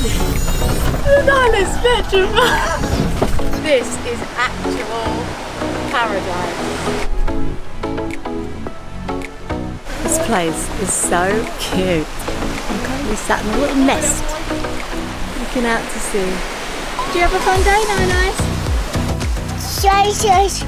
The Island spectrum. This is actual paradise. This place is so cute. I'm currently sat in a little nest, looking out to sea. Do you have a fun day, Nice? Yes.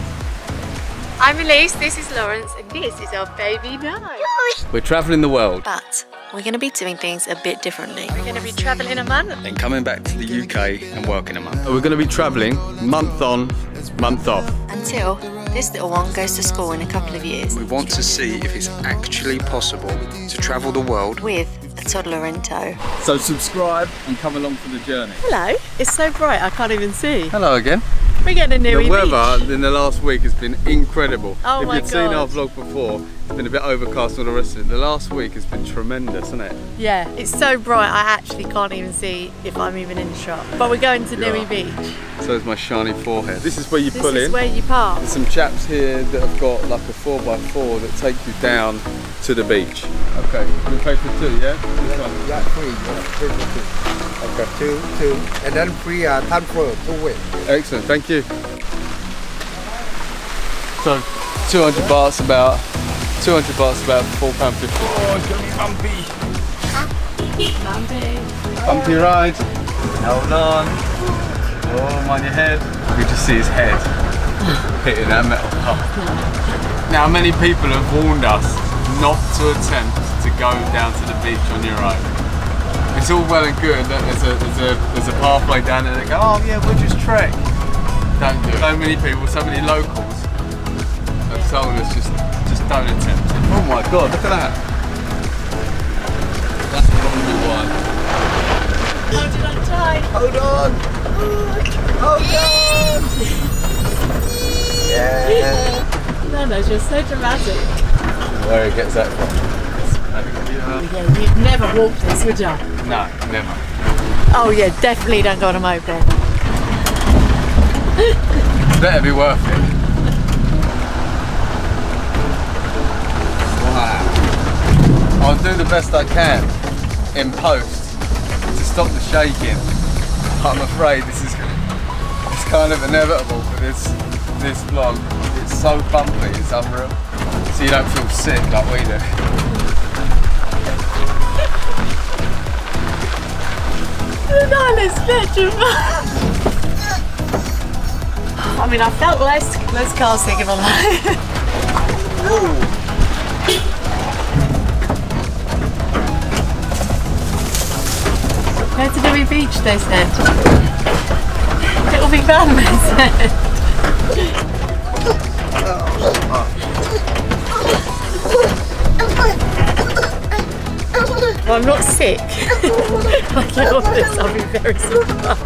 I'm Elise, this is Lawrence, and this is our baby Nice. We're travelling the world. But we're going to be doing things a bit differently. We're going to be travelling a month. Then coming back to the UK and working a month. We're going to be travelling month on, month off. Until this little one goes to school in a couple of years. We want to see if it's actually possible to travel the world With a toddler in tow. So subscribe and come along for the journey. Hello, it's so bright I can't even see. Hello again. We're getting a new The weather in the last week has been incredible. Oh my If you'd seen God. our vlog before, it's been a bit overcast and all the rest of it. The last week has been tremendous, hasn't it? Yeah, it's so bright I actually can't even see if I'm even in the shop. But we're going to Nui Beach. So is my shiny forehead. This is where you This pull is in. where you park. There's some chaps here that have got like a 4x4 that take you down to the beach. Okay, we pay for two, yeah? This one? Yeah, free. Okay. Two. And then free transfer 2 way. Excellent, thank you. So 200 bahts about £4.50. Oh, it's gonna be bumpy. Bumpy ride. Hold on. Oh, mind your head. You just see his head hitting that metal pole. Now, many people have warned us not to attempt to go down to the beach on your own. It's all well and good that there's a pathway down there that go, oh yeah, we'll just trek. Don't do it. So many people, so many locals have told us just don't attempt it. Oh my God, look at that. That's probably why. Hold it on tight. Hold on. Hold on. Yeah. No, you're so dramatic. Where he gets that from. Yeah, you'd never walk this, would you? No, never. Oh yeah, definitely don't go on a moped. Better be worth it. Wow. I'll do the best I can in post to stop the shaking. I'm afraid it's kind of inevitable for this vlog. It's so bumpy, it's unreal. So you don't feel sick like we do. The Island spectrum. I mean, I felt less car sick if I'm like. Go to Nui Beach, they said. It'll be fun, they said. Well, I'm not sick. I get off this, I'll be very surprised.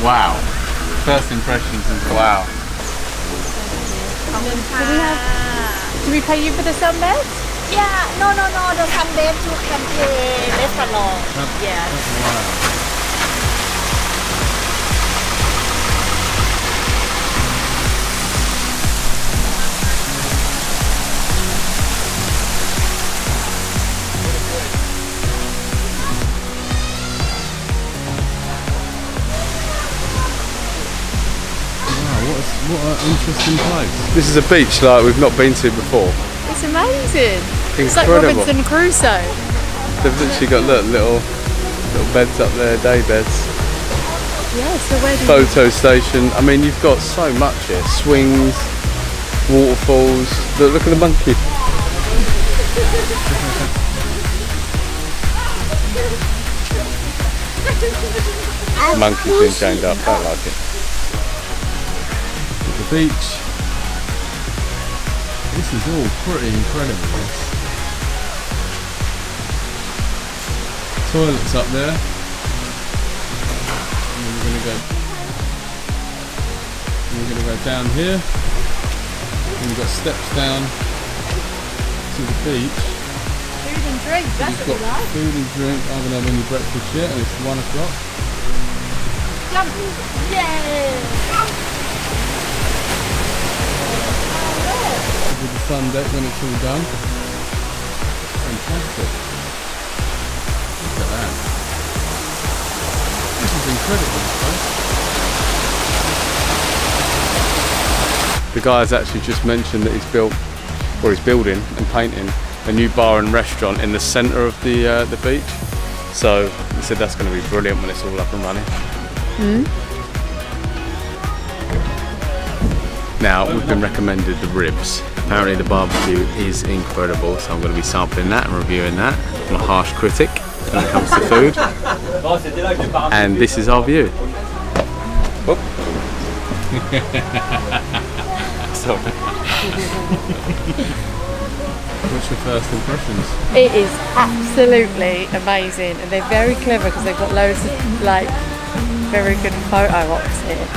Wow. First impressions is wow. Do we pay you for the sunbed? Yeah, no, the sunbed you can pay less along. Yeah. What an interesting place. This is a beach like we've not been to before. It's amazing. Incredible. It's like Robinson Crusoe. They've literally got little beds up there, day beds. Yeah, so where do you... Photo station. I mean, you've got so much here. Swings, waterfalls. Look at the monkey. Monkey's been chained up. Don't like it. The beach. This is all pretty incredible. Toilets up there. And then we're gonna go down here. And we've got steps down to the beach. Food and drink, that's what we like. Food and drink. I haven't had any breakfast yet and it's 1 o'clock. Yay! with the sun deck when it's all done. Fantastic. Look at that. This is incredible, this place. The guy's actually just mentioned that he's built, or he's building and painting a new bar and restaurant in the centre of the beach. So he said that's going to be brilliant when it's all up and running. Now we've been recommended the ribs. Apparently the barbecue is incredible, so I'm going to be sampling that and reviewing that. I'm a harsh critic when it comes to food. And this is our view. Whoop. Sorry. What's your first impressions? It is absolutely amazing, and they're very clever because they've got loads of like very good photo ops here.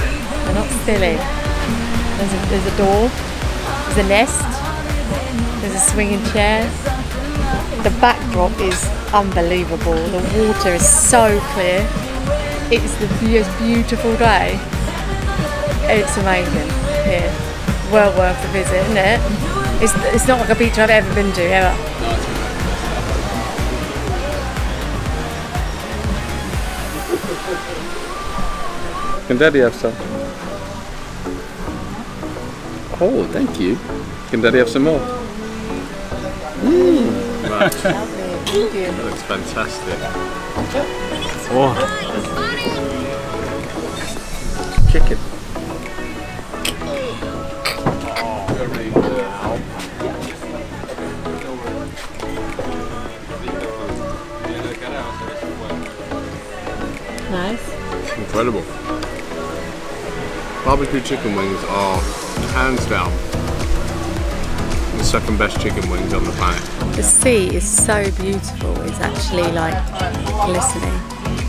They're not silly. There's a door, there's a nest, there's a swinging chair. The backdrop is unbelievable. The water is so clear. It's the most beautiful day. It's amazing here. Well worth the visit, isn't it? It's not like a beach I've ever been to, ever. Can Daddy have some? Oh, thank you. Can Daddy have some more? Right. Thank you. That looks fantastic. Oh. Chicken. Nice. Incredible. Barbecue chicken wings are hands down the second best chicken wings on the planet. The sea is so beautiful. It's actually like glistening.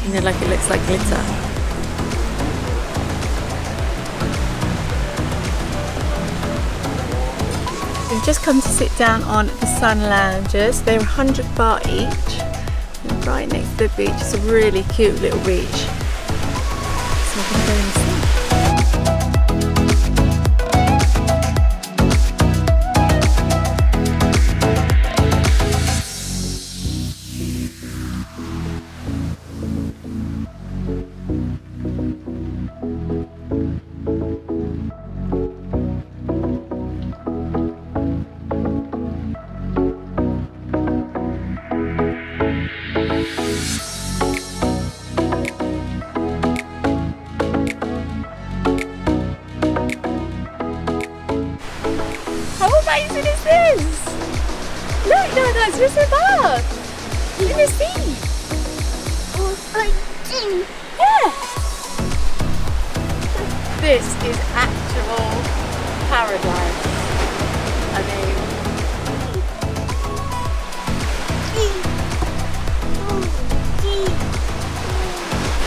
You know, like it looks like glitter. We've just come to sit down on the sun loungers. They're 100 baht each. And right next to the beach. It's a really cute little beach. So we're going to go and see. How amazing is this? Look, no, that's just a bath. You can see. Yeah. This is actual paradise. I mean,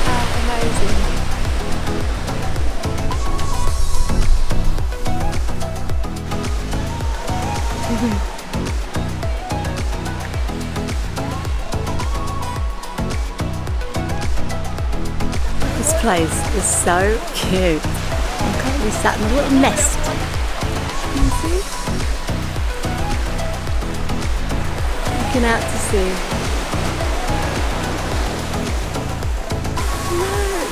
how amazing. This place is so cute. I'm currently sat in a little nest. Can you see? Looking out to sea. Look!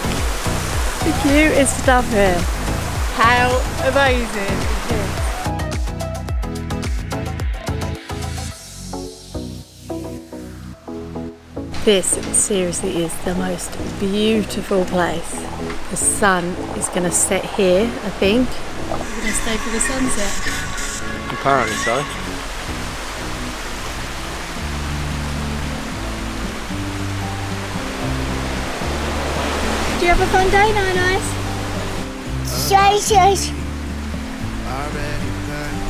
The cutest stuff here. How amazing is this? This seriously is the most beautiful place. The sun is going to set here, I think. We're going to stay for the sunset. Apparently so. Do you have a fun day, Nice?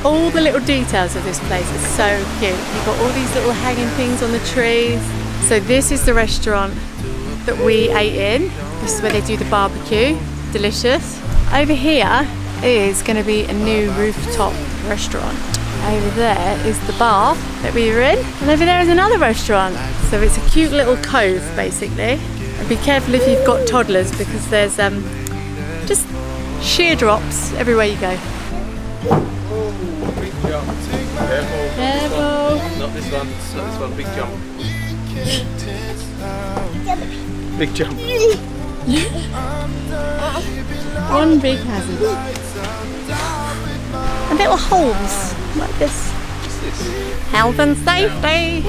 All the little details of this place are so cute. You've got all these little hanging things on the trees. So this is the restaurant that we ate in. This is where they do the barbecue. Delicious. Over here is going to be a new rooftop restaurant. Over there is the bar that we were in. And over there is another restaurant. So it's a cute little cove basically. And be careful if you've got toddlers because there's just sheer drops everywhere you go. Oh, big jump. Careful. Careful. Not this one. Not this one. Big jump. Big jump. One big hazard. And little holes like this. What's this? Health and safety.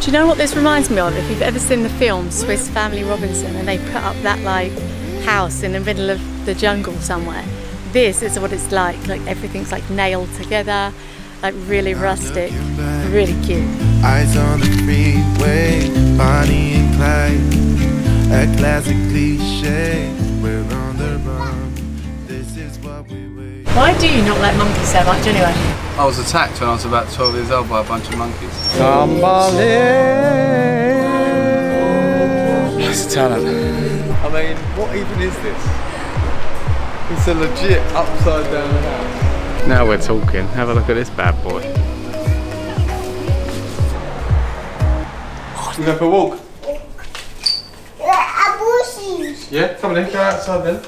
Do you know what this reminds me of? If you've ever seen the film Swiss Family Robinson and they put up that like house in the middle of the jungle somewhere, this is what it's like everything's like nailed together, like really rustic, really cute. Eyes on the freeway, Bonnie and Clyde, a classic cliche, we're on the run, this is what we wait. Why do you not like monkeys so much anyway? I was attacked when I was about 12 years old by a bunch of monkeys. That's talent. I mean, what even is this? It's a legit upside down house. Now we're talking. Have a look at this bad boy. You go for a walk? Yeah, come on then, go outside then.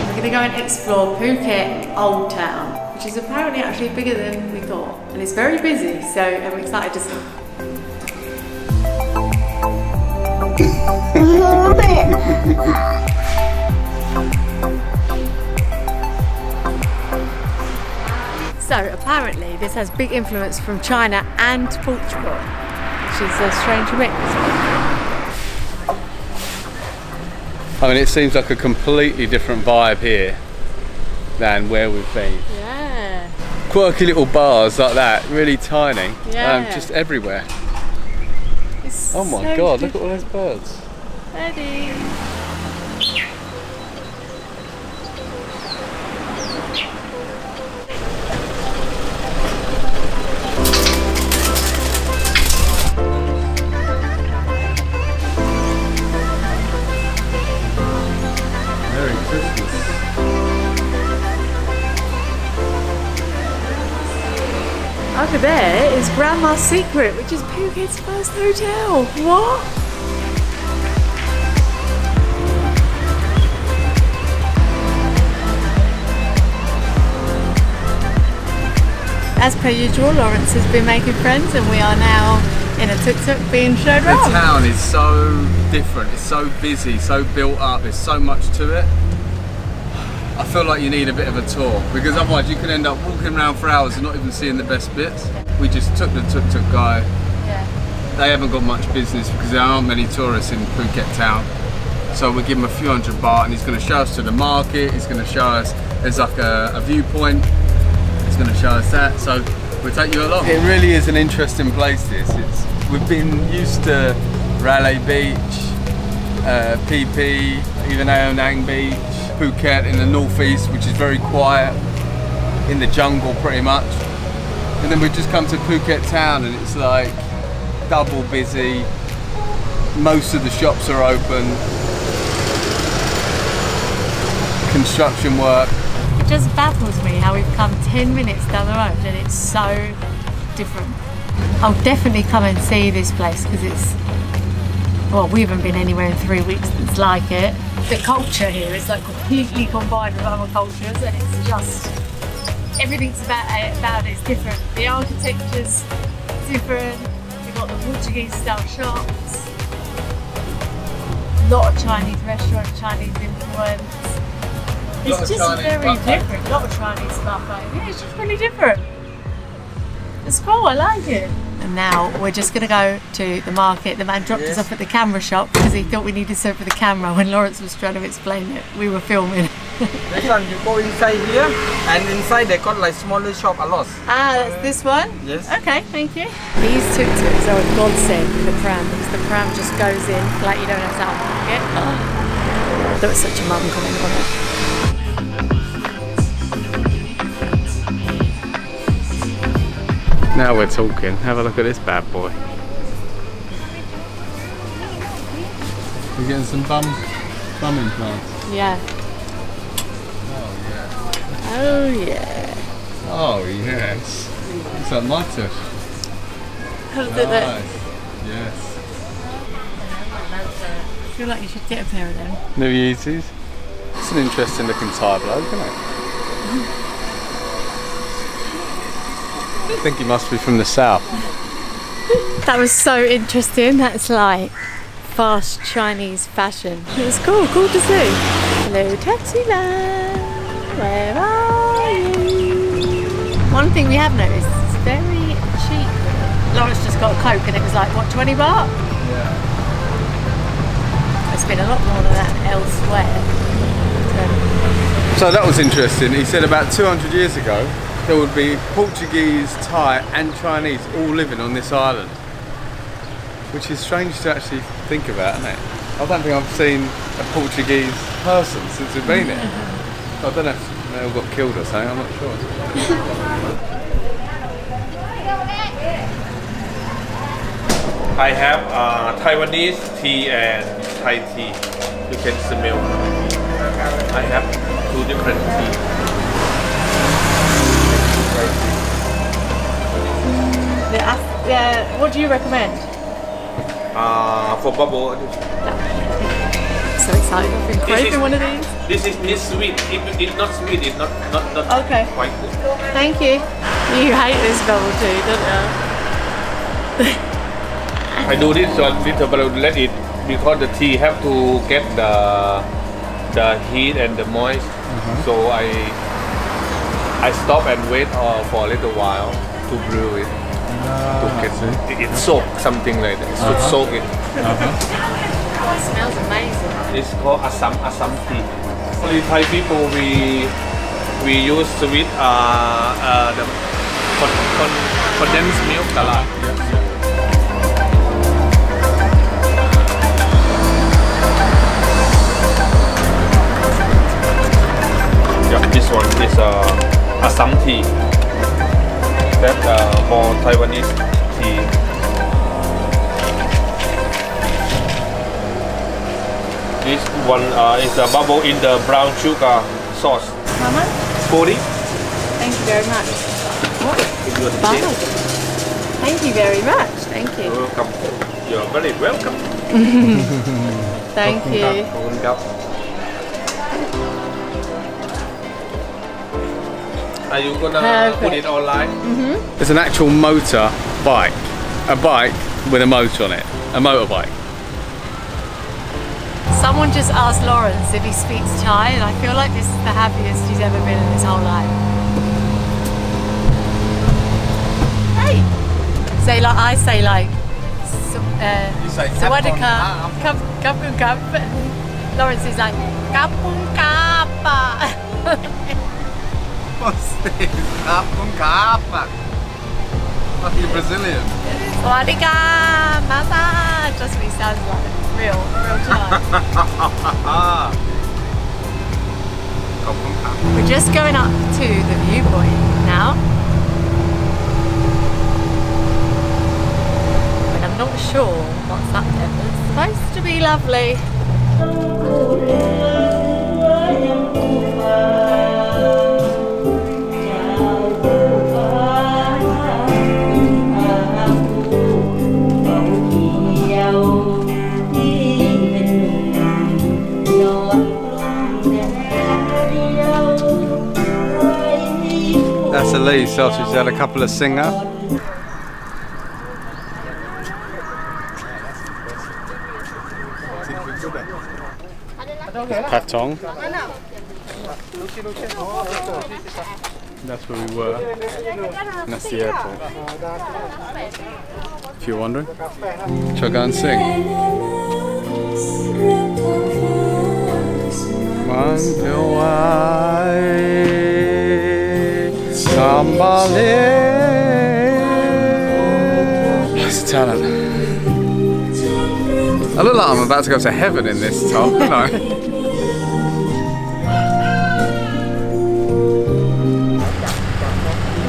We're going to go and explore Phuket Old Town, which is apparently actually bigger than we thought, and it's very busy, so I'm excited to see. So apparently this has big influence from China and Portugal, which is a strange mix. I mean, it seems like a completely different vibe here than where we've been. Yeah. Quirky little bars like that, really tiny, Yeah. just everywhere. It's Oh my so god, look at all different. those birds. Eddie. Merry Christmas. Over there is Grandma's Secret, which is Phuket's first hotel. What? As per usual, Lawrence has been making friends and we are now in a tuk-tuk being showed The around. town is so different, it's so busy, so built up, there's so much to it. I feel like you need a bit of a tour because otherwise you can end up walking around for hours and not even seeing the best bits. We just took the tuk-tuk guy. Yeah. They haven't got much business because there aren't many tourists in Phuket town. So we give him a few hundred baht and he's going to show us to the market, he's going to show us, there's like a viewpoint, he's going to show us that, so we'll take you along. It really is an interesting place this. We've been used to Railay Beach, Phi Phi, even Ao Nang Beach, Phuket in the northeast, which is very quiet, in the jungle pretty much. And then we've just come to Phuket town and it's like double busy, most of the shops are open, construction work. It just baffles me how we've come 10 minutes down the road and it's so different. I'll definitely come and see this place because it's, well, we haven't been anywhere in 3 weeks that's like it. The culture here is like completely combined with other cultures and it's just, everything's about it is different. The architecture's different, you've got the Portuguese style shops, a lot of Chinese restaurants, Chinese influence. It's just very different. A lot of Chinese stuff. Yeah, it's just really different. It's cool, I like it. And now we're just going to go to the market. The man dropped us off at the camera shop because he thought we needed something for the camera when Lawrence was trying to explain it. We were filming. This one, you go inside here, and inside they got like smaller shop a lot. Ah, that's this one? Yes. Okay, thank you. These tuk-tuks are a godsend with the pram because the pram just goes in like you don't have to unlock it. Oh. There was such a mum comment on it. Now we're talking. Have a look at this bad boy. We're getting some bum implants. Yeah. Oh yeah. Oh yes. It's like my tooth. How does it look? Nice. Yes. feel like you should get a pair of them. New Yeezys. It's an interesting looking Thai bloke, isn't it? I think he must be from the south. That was so interesting. That's like fast Chinese fashion. It was cool to see. Hello Taxiland, where are you? One thing we have noticed, it's very cheap. Lawrence just got a Coke and it was like, what, 20 baht? Yeah. It's been a lot more than that elsewhere. So that was interesting. He said about 200 years ago there would be Portuguese, Thai and Chinese all living on this island. Which is strange to actually think about, isn't it? I don't think I've seen a Portuguese person since we've been here. I don't know if they all got killed or something, I'm not sure. I have Taiwanese tea and Thai tea. You can smell. I have 2 different tea. What do you recommend? For bubble. So excited, I've been craving one of these. This is sweet. It's not sweet. It's not okay. Quite good. Thank you. You hate this bubble tea, don't you? I do this a little but let it because the tea have to get the heat and the moist. So I stop and wait for a little while to brew it. To get it soak something like that. So soak it. Oh, it smells amazing. It's called Assam tea. Only Thai people we use sweet the condensed milk a lot. Yeah, this one is Assam tea. That's more Taiwanese tea. This one is a bubble in the brown sugar sauce. How much? 40. Thank you very much. What? Wow. Thank you very much. Thank you. You're welcome. You're very welcome. Thank you. Are you gonna put it online? It's an actual motor bike. A bike with a motor on it. A motorbike. Someone just asked Lawrence if he speaks Thai, and I feel like this is the happiest he's ever been in his whole life. Hey! Say like, I say like, Sawadika, kapun kap. Lawrence is like, kapun kapa. What's this? Kapun kapa. Are you Brazilian? Sawadika, massage. That's what he sounds like. Real Thai. We're just going up to the viewpoint now. But I'm not sure what's up there, but it's supposed to be lovely. That's Eleise, so she's had a couple of singers. Patong. That's where we were. And that's the airport. If you're wondering. Shall I go and sing? That's a talent. I look like I'm about to go to heaven in this top, don't I?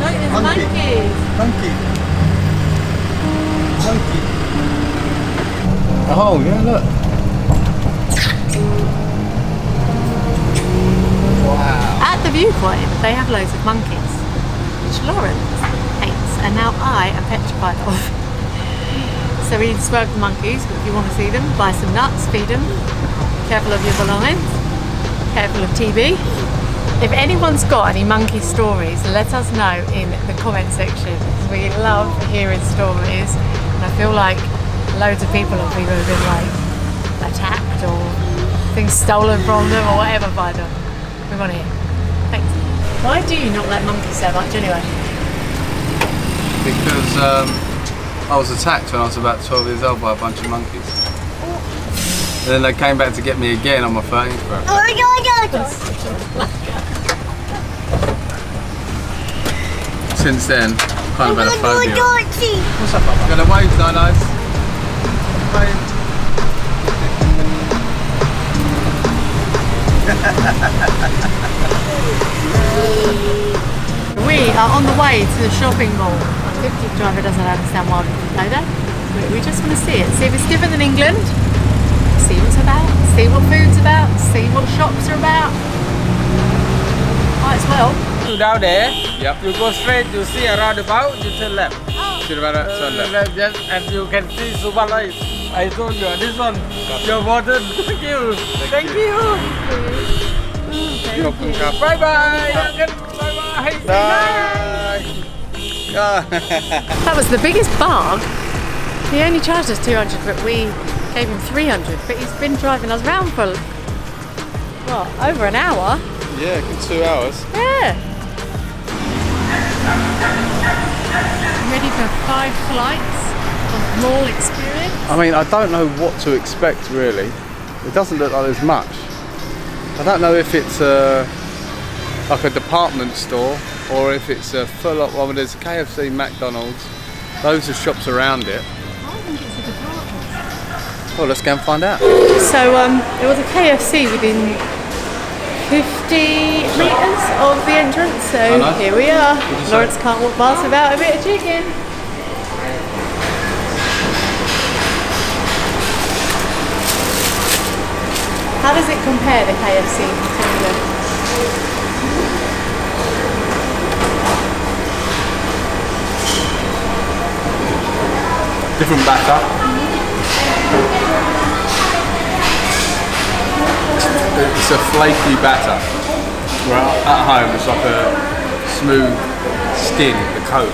Look, there's monkeys. Monkey. Monkey. Oh, yeah, look. Wow. At the viewpoint, they have loads of monkeys, which Lawrence hates, and now I am petrified of. so we need to swerve the monkeys, but if you want to see them, buy some nuts, feed them. Careful of your belongings, careful of TB. If anyone's got any monkey stories, let us know in the comment section. We love hearing stories, and I feel like loads of people have either been like attacked or things stolen from them or whatever by them. We want to hear. Thanks. Why do you not like monkeys so much anyway? Because I was attacked when I was about 12 years old by a bunch of monkeys. And then they came back to get me again on my 13th birthday. Since then, I've kind of had a phobia. What's up, Papa? Gonna wave, nice. Wave. We are on the way to the shopping mall. Our 50th driver doesn't understand why we go there. We just want to see it. See if it's different than England. See what it's about. See what food's about. See what shops are about. Might as well. Down there, Yep. you go straight, you see a roundabout, you turn left. See about that? Turn left. Yes, and you can see Subalai. I told you, this one, your water. Thank you. Thank you. Bye bye. Bye bye. That was the biggest barg. He only charged us 200, but we gave him 300. But he's been driving us around for, what, over an hour? Yeah, good 2 hours. Yeah. Ready for 5 flights of mall experience? I mean, I don't know what to expect really. It doesn't look like there's much. I don't know if it's like a department store or if it's a full up. Well, there's a KFC, McDonald's, loads of shops around it. I think it's a department. Well, let's go and find out. So there was a KFC within 50 metres of the entrance, so Oh, nice. here we are. What'd you say? Lawrence can't walk past without a bit of chicken. How does it compare, the KFC to England? Different batter. It's a flaky batter. Where at home it's like a smooth skin, the coat.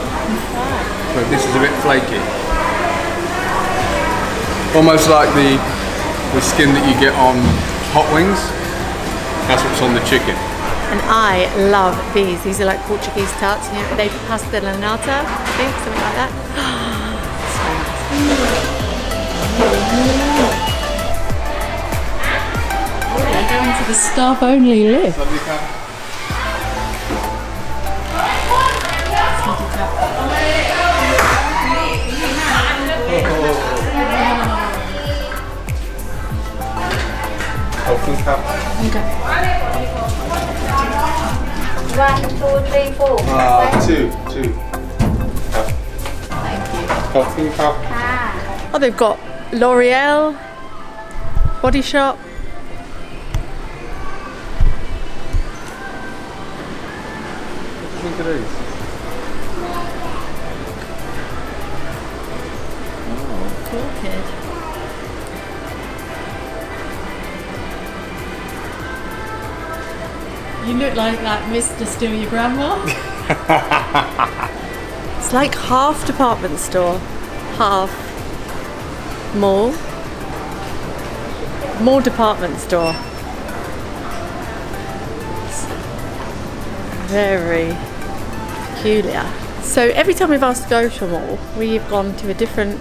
But this is a bit flaky. Almost like the skin that you get on hot wings. That's what's on the chicken. And I love these. These are like Portuguese tarts. You know, they pasta la nata, I think, something like that. We're going to the staff only lift. Open cup. Okay. 1, 2, 3, 4. Two. Thank you. Coffee cup. Oh, they've got L'Oreal, Body Shop. What do you think of these? Oh, cool kid. You look like that Mr. Steal Your Grandma. It's like half department store, half mall, more department store. It's very peculiar. So every time we've asked to go to a mall, we've gone to a different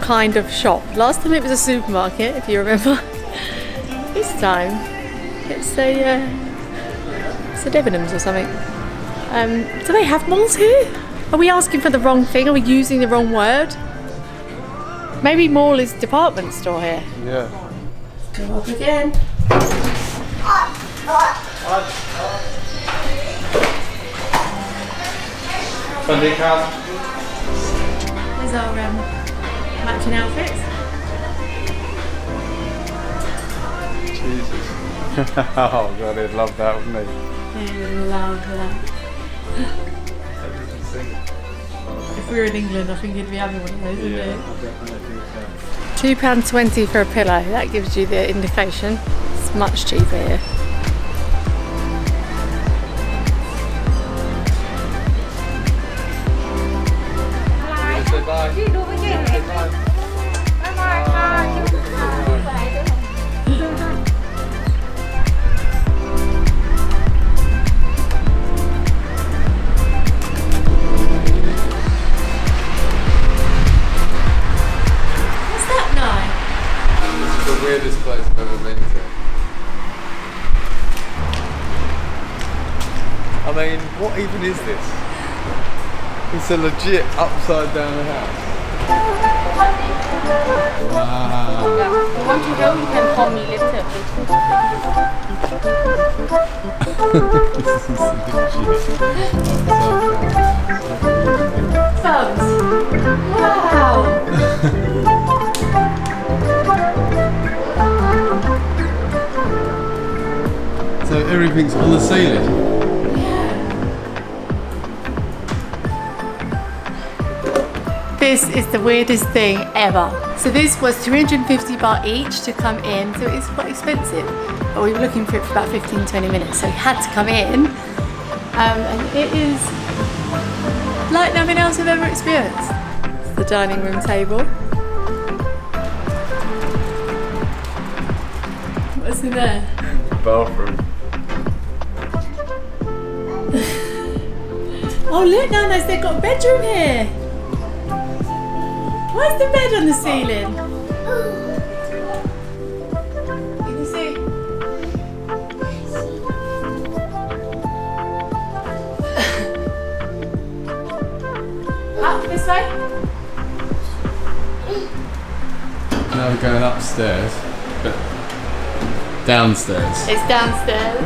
kind of shop. Last time it was a supermarket, if you remember. This time it's a Debenhams or something. Do they have malls here? Are we asking for the wrong thing? Are we using the wrong word? Maybe mall is department store here. Yeah. Go up again. Sunday cup. There's our matching outfits. Jesus. Oh god, they'd love that, wouldn't they? They would love that. If if we were in England, I think he'd be having one of those, wouldn't Yeah, he? I definitely think so. £2.20 for a pillow. That gives you the indication. It's much cheaper here. Say bye. What's that now? This is the weirdest place I've ever been to. I mean, what even is this? It's a legit upside down house. Wow. Want to go? You can call me later. Thumbs. Wow. So everything's on the ceiling. This is the weirdest thing ever. So this was 250 baht each to come in, so it's quite expensive. But we were looking for it for about 15-20 minutes, so we had to come in. And it is like nothing else I've ever experienced. It's the dining room table. What's in there? Bathroom. Oh look, Nanas, they've got a bedroom here. Where's the bed on the ceiling? You can see. Up this way. Now we're going upstairs, but downstairs. It's downstairs.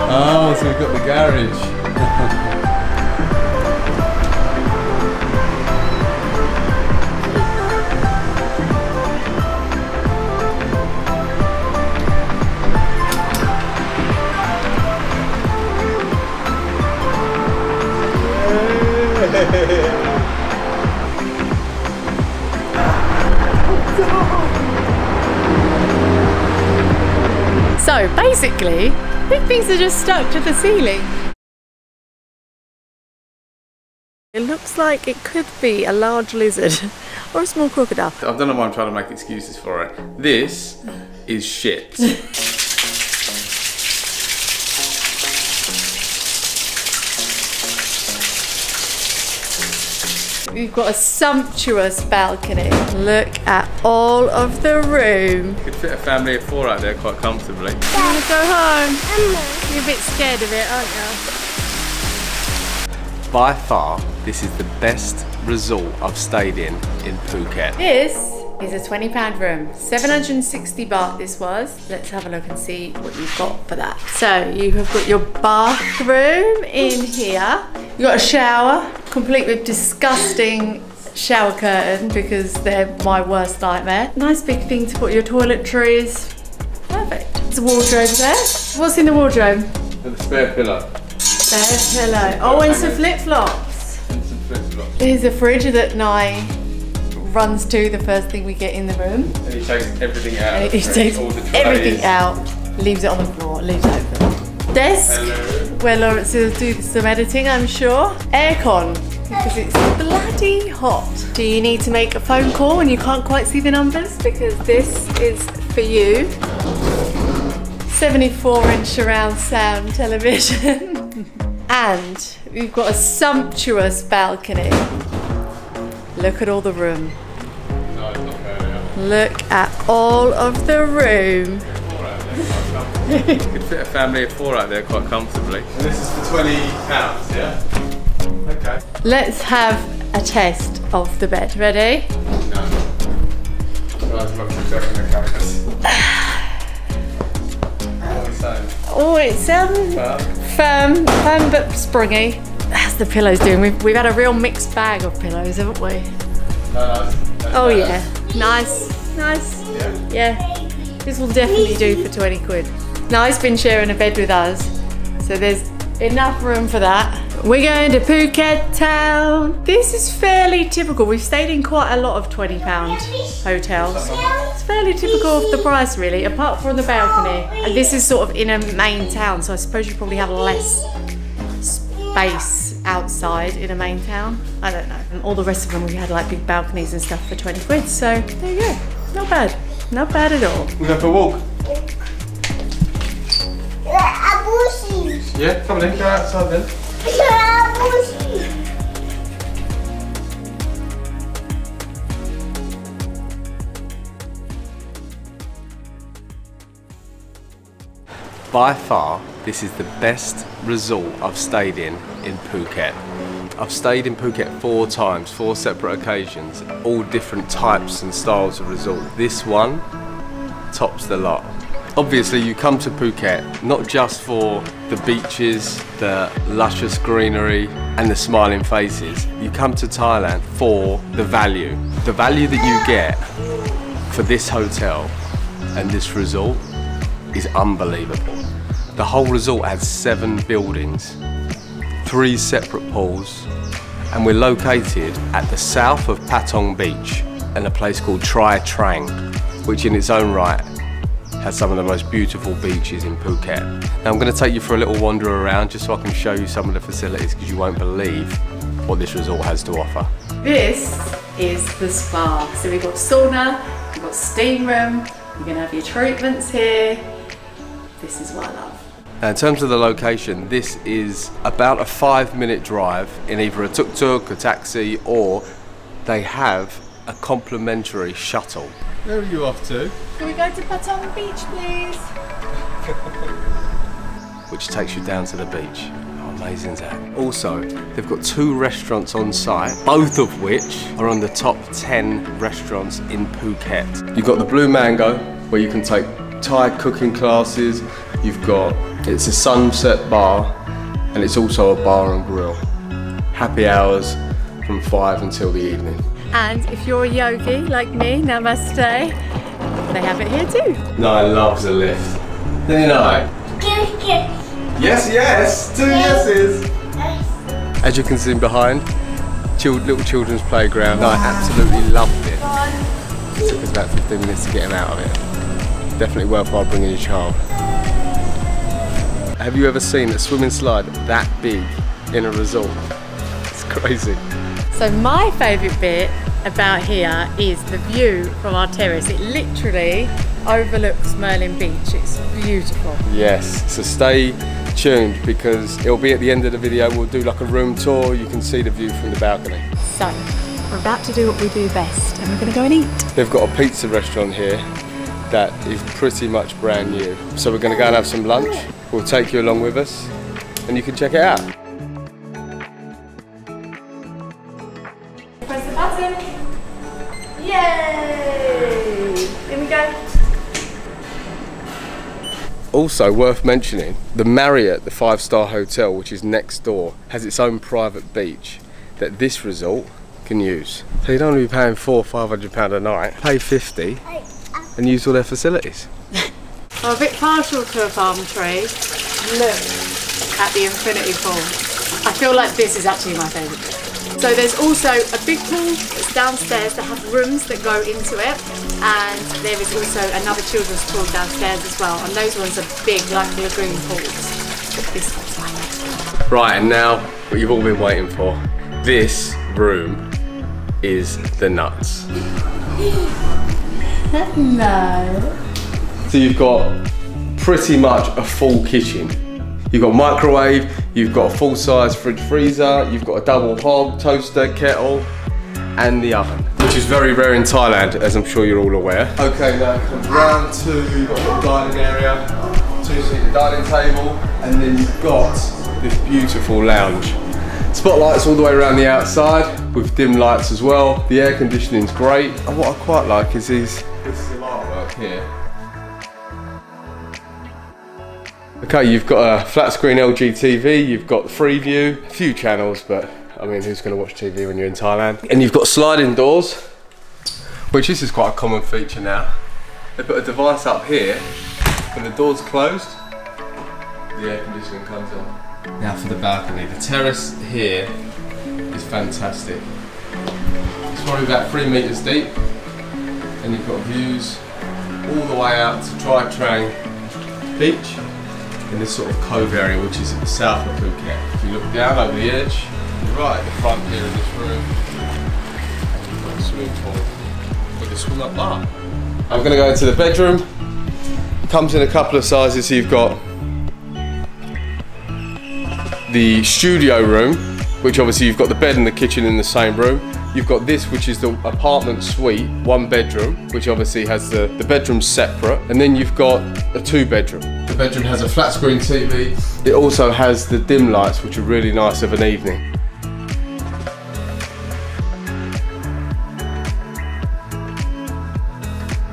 Oh, so we've got the garage. So basically, big things are just stuck to the ceiling. It looks like it could be a large lizard or a small crocodile. I don't know why I'm trying to make excuses for it. This is shit. We've got a sumptuous balcony. Look at all of the room. You could fit a family of 4 out there quite comfortably. You want to go home? You're a bit scared of it, aren't you? By far, this is the best resort I've stayed in Phuket. This is a £20 room. 760 baht this was. Let's have a look and see what you've got for that. So you have got your bathroom in here. You've got a shower, complete with disgusting shower curtain because they're my worst nightmare. Nice big thing to put your toiletries. Perfect. There's a wardrobe there. What's in the wardrobe? And a spare pillow. Spare pillow. Oh, and some flip-flops. And some flip-flops. There's a fridge that Nye runs to the first thing we get in the room. And he takes everything out. And he takes all the trays. everything out, leaves it on the floor, leaves it open. Desk, where Lawrence will do some editing, I'm sure. Aircon, because it's bloody hot. Do you need to make a phone call and you can't quite see the numbers? Because this is for you. 74-inch surround sound television. And we've got a sumptuous balcony. Look at all the room. No, it's not fair. Look at all of the room. You could fit a family of 4 out there quite comfortably. And this is for £20, yeah? Okay. Let's have a test of the bed. Ready? No. Oh, it's firm but springy. How's the pillows doing? We've had a real mixed bag of pillows, haven't we? No, Oh yeah, nice. Yeah. This will definitely do for 20 quid. Nye's been sharing a bed with us, so there's enough room for that. We're going to Phuket town. This is fairly typical. We've stayed in quite a lot of £20 hotels. It's fairly typical of the price really, apart from the balcony. And this is sort of in a main town, so I suppose you probably have less space outside in a main town. I don't know. And all the rest of them we had like big balconies and stuff for 20 quid, so there you go. Not bad. Not bad at all. We go for a walk. Yeah, come on in, go outside then. By far, this is the best resort I've stayed in Phuket. I've stayed in Phuket 4 times, 4 separate occasions, all different types and styles of resort. This one tops the lot. Obviously you come to Phuket not just for the beaches, the luscious greenery and the smiling faces. You come to Thailand for the value. The value that you get for this hotel and this resort is unbelievable. The whole resort has 7 buildings, 3 separate pools, and we're located at the south of Patong Beach and a place called Trai Trang, which in its own right has some of the most beautiful beaches in Phuket. Now I'm going to take you for a little wander around just so I can show you some of the facilities, because you won't believe what this resort has to offer. This is the spa. So we've got sauna, we've got steam room, you're going to have your treatments here. This is what I love. Now in terms of the location, this is about a 5-minute drive in either a tuk-tuk, a taxi, or they have a complimentary shuttle. Where are you off to? Can we go to Patong Beach, please? Which takes you down to the beach. How amazing is that? Also, they've got 2 restaurants on site, both of which are on the top 10 restaurants in Phuket. You've got the Blue Mango, where you can take Thai cooking classes. It's a sunset bar, and it's also a bar and grill. Happy hours from 5 until the evening. And if you're a yogi like me, namaste, they have it here too. Nai loves a lift. Didn't I? Yes, yes! 2 yeses! As you can see behind, little children's playground. Nai absolutely loved it. It took us about 15 minutes to get him out of it. Definitely worthwhile bringing your child. Have you ever seen a swimming slide that big in a resort? It's crazy. So my favourite bit about here is the view from our terrace. It literally overlooks Merlin Beach. It's beautiful. Yes, so stay tuned because it'll be at the end of the video. We'll do like a room tour. You can see the view from the balcony. So we're about to do what we do best, and we're going to go and eat. They've got a pizza restaurant here that is pretty much brand new. So we're going to go and have some lunch. We'll take you along with us and you can check it out. Press the button. Yay! Here we go. Also worth mentioning, the Marriott, the 5-star hotel, which is next door, has its own private beach that this resort can use. So you don't want to be paying £400 or £500 a night, pay 50 and use all their facilities. I'm a bit partial to a palm tree. Look at the infinity pool. I feel like this is actually my favourite bit. So there's also a big pool that's downstairs that have rooms that go into it, and there is also another children's pool downstairs as well, and those ones are big like lagoon pools. But this one's my favourite. Right, and now what you've all been waiting for. This room is the nuts. Hello. So you've got pretty much a full kitchen. You've got microwave, you've got a full-size fridge freezer, you've got a double hob, toaster, kettle, and the oven, which is very rare in Thailand, as I'm sure you're all aware. Okay, now it comes round to, you've got a dining area, 2-seater dining table, and then you've got this beautiful lounge. Spotlights all the way around the outside, with dim lights as well. The air conditioning's great. And what I quite like is this artwork here. Okay, you've got a flat screen LG TV, you've got the Freeview, a few channels, but I mean, who's going to watch TV when you're in Thailand? And you've got sliding doors, which this is quite a common feature now. They put a device up here, when the door's closed, the air conditioning comes on. Now for the balcony. The terrace here is fantastic. It's probably about 3 metres deep, and you've got views all the way out to Dry Trang Beach in this sort of cove area, which is at the south of Phuket. If you look down over the edge, you're right at the front here in this room, and you've got a swimming pool with a swim up bar. I'm going to go into the bedroom. It comes in a couple of sizes. So you've got the studio room, which obviously you've got the bed and the kitchen in the same room. You've got this, which is the apartment suite, 1 bedroom, which obviously has the bedroom separate, and then you've got a 2 bedroom. The bedroom has a flat screen TV. It also has the dim lights, which are really nice of an evening.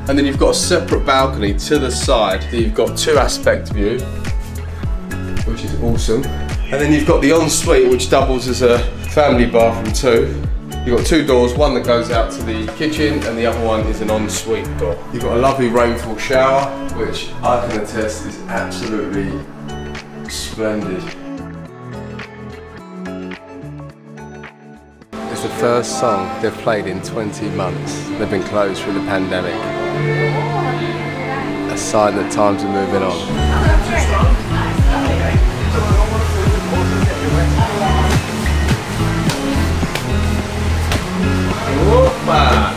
And then you've got a separate balcony to the side. So you've got 2 aspect view, which is awesome. And then you've got the ensuite, which doubles as a family bathroom too. You've got 2 doors, one that goes out to the kitchen and the other one is an ensuite door. You've got a lovely rainfall shower, which I can attest is absolutely splendid. It's the first song they've played in 20 months. They've been closed through the pandemic. A sign that times are moving on. Opa!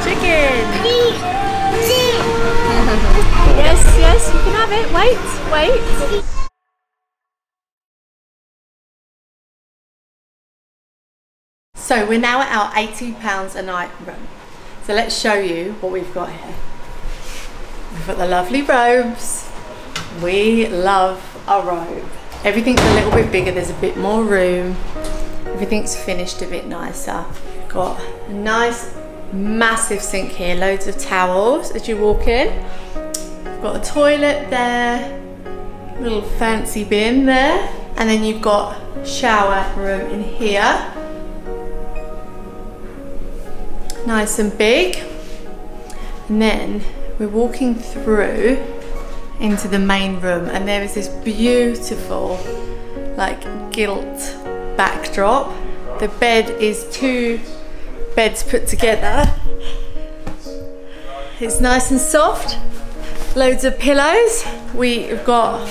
Chicken! Yes, yes, you can have it. Wait, wait. So we're now at our £80 a night room. So let's show you what we've got here. We've got the lovely robes. We love a robe. Everything's a little bit bigger, there's a bit more room. Everything's finished a bit nicer. We've got a nice massive sink here, loads of towels as you walk in. We've got a toilet there, little fancy bin there, and then you've got shower room in here. Nice and big. And then we're walking through into the main room, and there is this beautiful like gilt backdrop. The bed is 2 beds put together. It's nice and soft, loads of pillows. We've got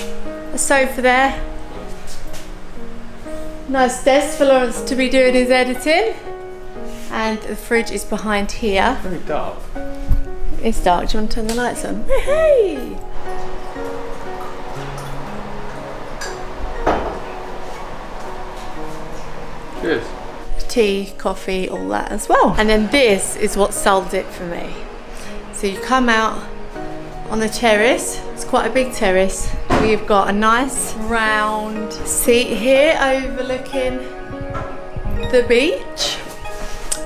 a sofa there, nice desk for Lawrence to be doing his editing, and the fridge is behind here. Very dark. It's dark. Do you want to turn the lights on? Hey! Cheers. Tea, coffee, all that as well. And then this is what sold it for me. So you come out on the terrace. It's quite a big terrace. We've got a nice round seat here overlooking the beach.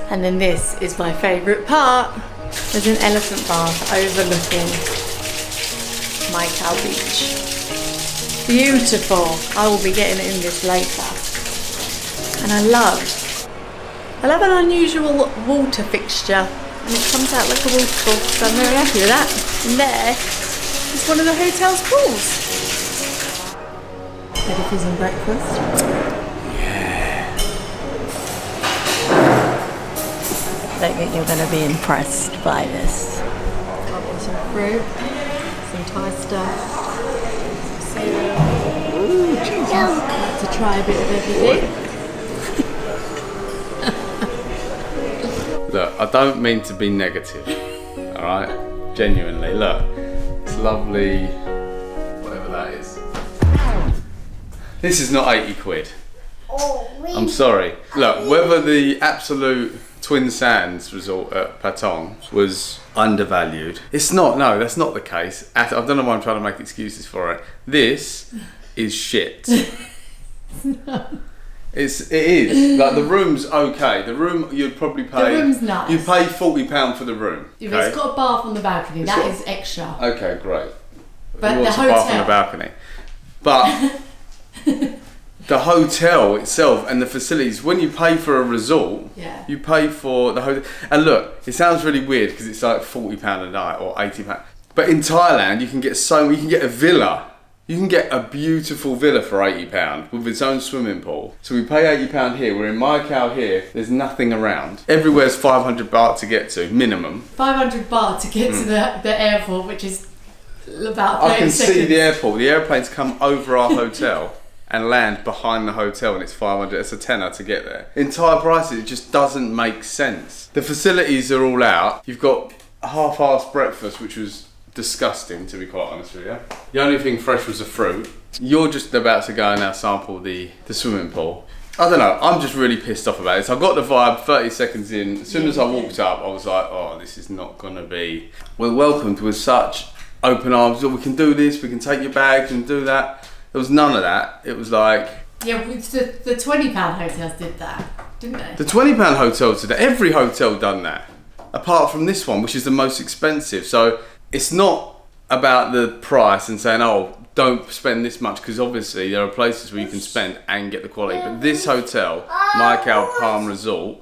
And then this is my favourite part. There's an elephant bath overlooking my cow beach. Beautiful. I will be getting in this later. And I love an unusual water fixture, and it comes out like a waterfall, so I'm very happy with that. And there is one of the hotel's pools. Ready for some breakfast? Yeah. I don't think you're going to be impressed by this. I've got some fruit, some Thai stuff, some cereal. Ooh, Jesus. I like to try a bit of everything. Look, I don't mean to be negative, all right? Genuinely, look, it's lovely, whatever that is. This is not 80 quid. I'm sorry. Look, whether the absolute Twin Sands resort at Patong was undervalued, it's not, no, that's not the case. I don't know why I'm trying to make excuses for it. This is shit. It is. Like, the room's okay. The room, you'd probably pay... The room's nice. You'd pay £40 for the room. If it's got a bath on the balcony, that is extra. Okay, great. But What's the a bath on hotel... the balcony? But the hotel itself and the facilities, when you pay for a resort, you pay for the hotel. And look, it sounds really weird because it's like £40 a night or £80. But in Thailand, you can get you can get a villa. You can get a beautiful villa for £80 with its own swimming pool. So we pay £80 here. We're in Mai Khao here. There's nothing around. Everywhere's 500 baht to get to, minimum. 500 baht to get to the airport, which is about 30 I can seconds. see the airport. The airplanes come over our hotel and land behind the hotel, and it's 500. It's a tenner to get there. In Thai prices, it just doesn't make sense. The facilities are all out. You've got a half-assed breakfast, which was disgusting, to be quite honest with you. The only thing fresh was the fruit. You're just about to go and now sample the swimming pool. I don't know, I'm just really pissed off about it. So I got the vibe 30 seconds in. As soon as I walked up, I was like, oh, this is not gonna be... We're welcomed with such open arms. We can do this, we can take your bags and do that. There was none of that. It was like... Yeah, the £20 hotels did that, didn't they? The £20 hotels did that. Every hotel done that. Apart from this one, which is the most expensive. So it's not about the price and saying, oh, don't spend this much, because obviously there are places where you can spend and get the quality. But this hotel, Mai Khao Palm Resort,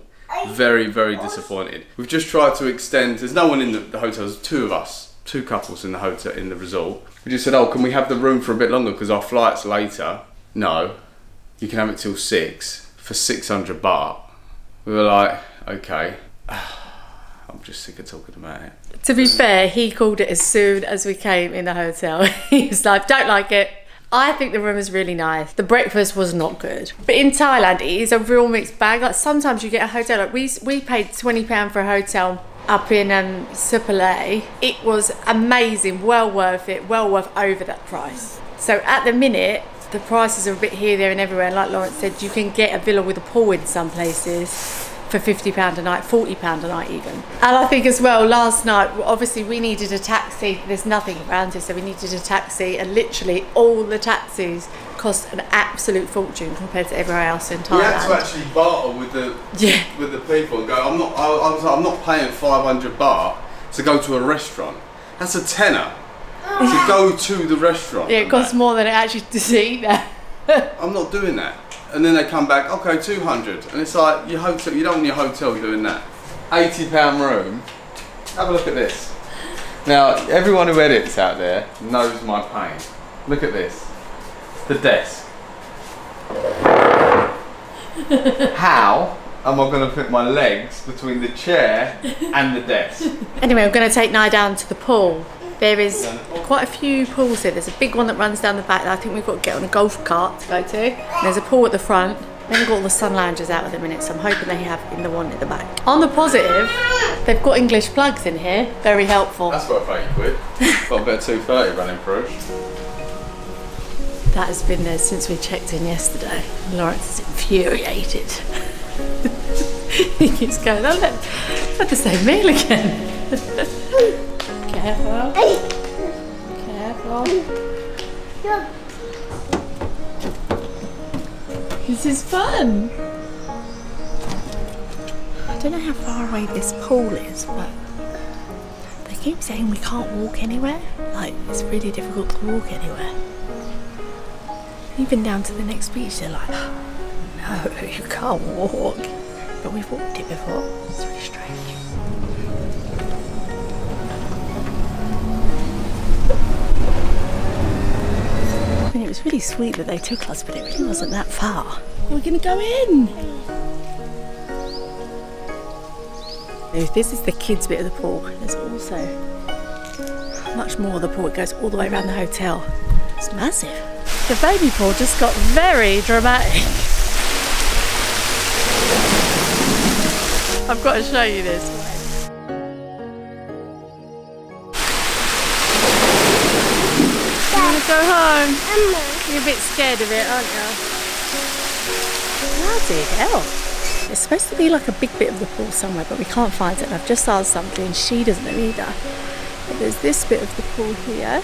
very, very disappointed. We've just tried to extend, there's no one in the hotel, there's two of us, two couples in the hotel, in the resort. We just said, oh, can we have the room for a bit longer because our flight's later? No, you can have it till 6 for 600 baht. We were like, okay. I'm just sick of talking about it. To be fair, he called it as soon as we came in the hotel. He was like, don't like it. I think the room is really nice. The breakfast was not good. But in Thailand, it is a real mixed bag. Like, sometimes you get a hotel, like we paid £20 for a hotel up in Supalay. It was amazing, well worth it, well worth over that price. So at the minute, the prices are a bit here, there and everywhere. And like Lawrence said, you can get a villa with a pool in some places for £50 a night, £40 a night even. And I think as well, last night, obviously we needed a taxi. There's nothing around here, so we needed a taxi, and literally all the taxis cost an absolute fortune compared to everywhere else in Thailand. We had to actually barter with the people and go, I'm not paying 500 baht to go to a restaurant. That's a tenner to go to the restaurant. Yeah, it costs more than it actually to eat there. I'm not doing that. And then they come back, okay, 200. And it's like, your hotel, you don't want your hotel doing that. £80 room. Have a look at this. Now, everyone who edits out there knows my pain. Look at this. The desk. How am I going to put my legs between the chair and the desk? Anyway, I'm going to take Nye down to the pool. There is quite a few pools here. There's a big one that runs down the back that I think we've got to get on a golf cart to go to. And there's a pool at the front. Then we've got all the sun loungers out at the minute, so I'm hoping they have in the one at the back. On the positive, they've got English plugs in here. Very helpful. That's worth 80 quid. Got a bit of 230 running through. That has been there since we checked in yesterday. Lawrence is infuriated. He keeps going, oh look, had the same meal again. Careful. Careful. This is fun. I don't know how far away this pool is, but they keep saying we can't walk anywhere. Like, it's really difficult to walk anywhere. Even down to the next beach, they're like, no, you can't walk. But we've walked it before. It's really strange. I mean, it was really sweet that they took us, but it really wasn't that far. We're gonna go in. This is the kids' bit of the pool. There's also much more of the pool. It goes all the way around the hotel. It's massive. The baby pool just got very dramatic. I've got to show you this. You want to go home? You're a bit scared of it, aren't you? Bloody hell. It's supposed to be like a big bit of the pool somewhere, but we can't find it. And I've just asked somebody and she doesn't know either. But there's this bit of the pool here.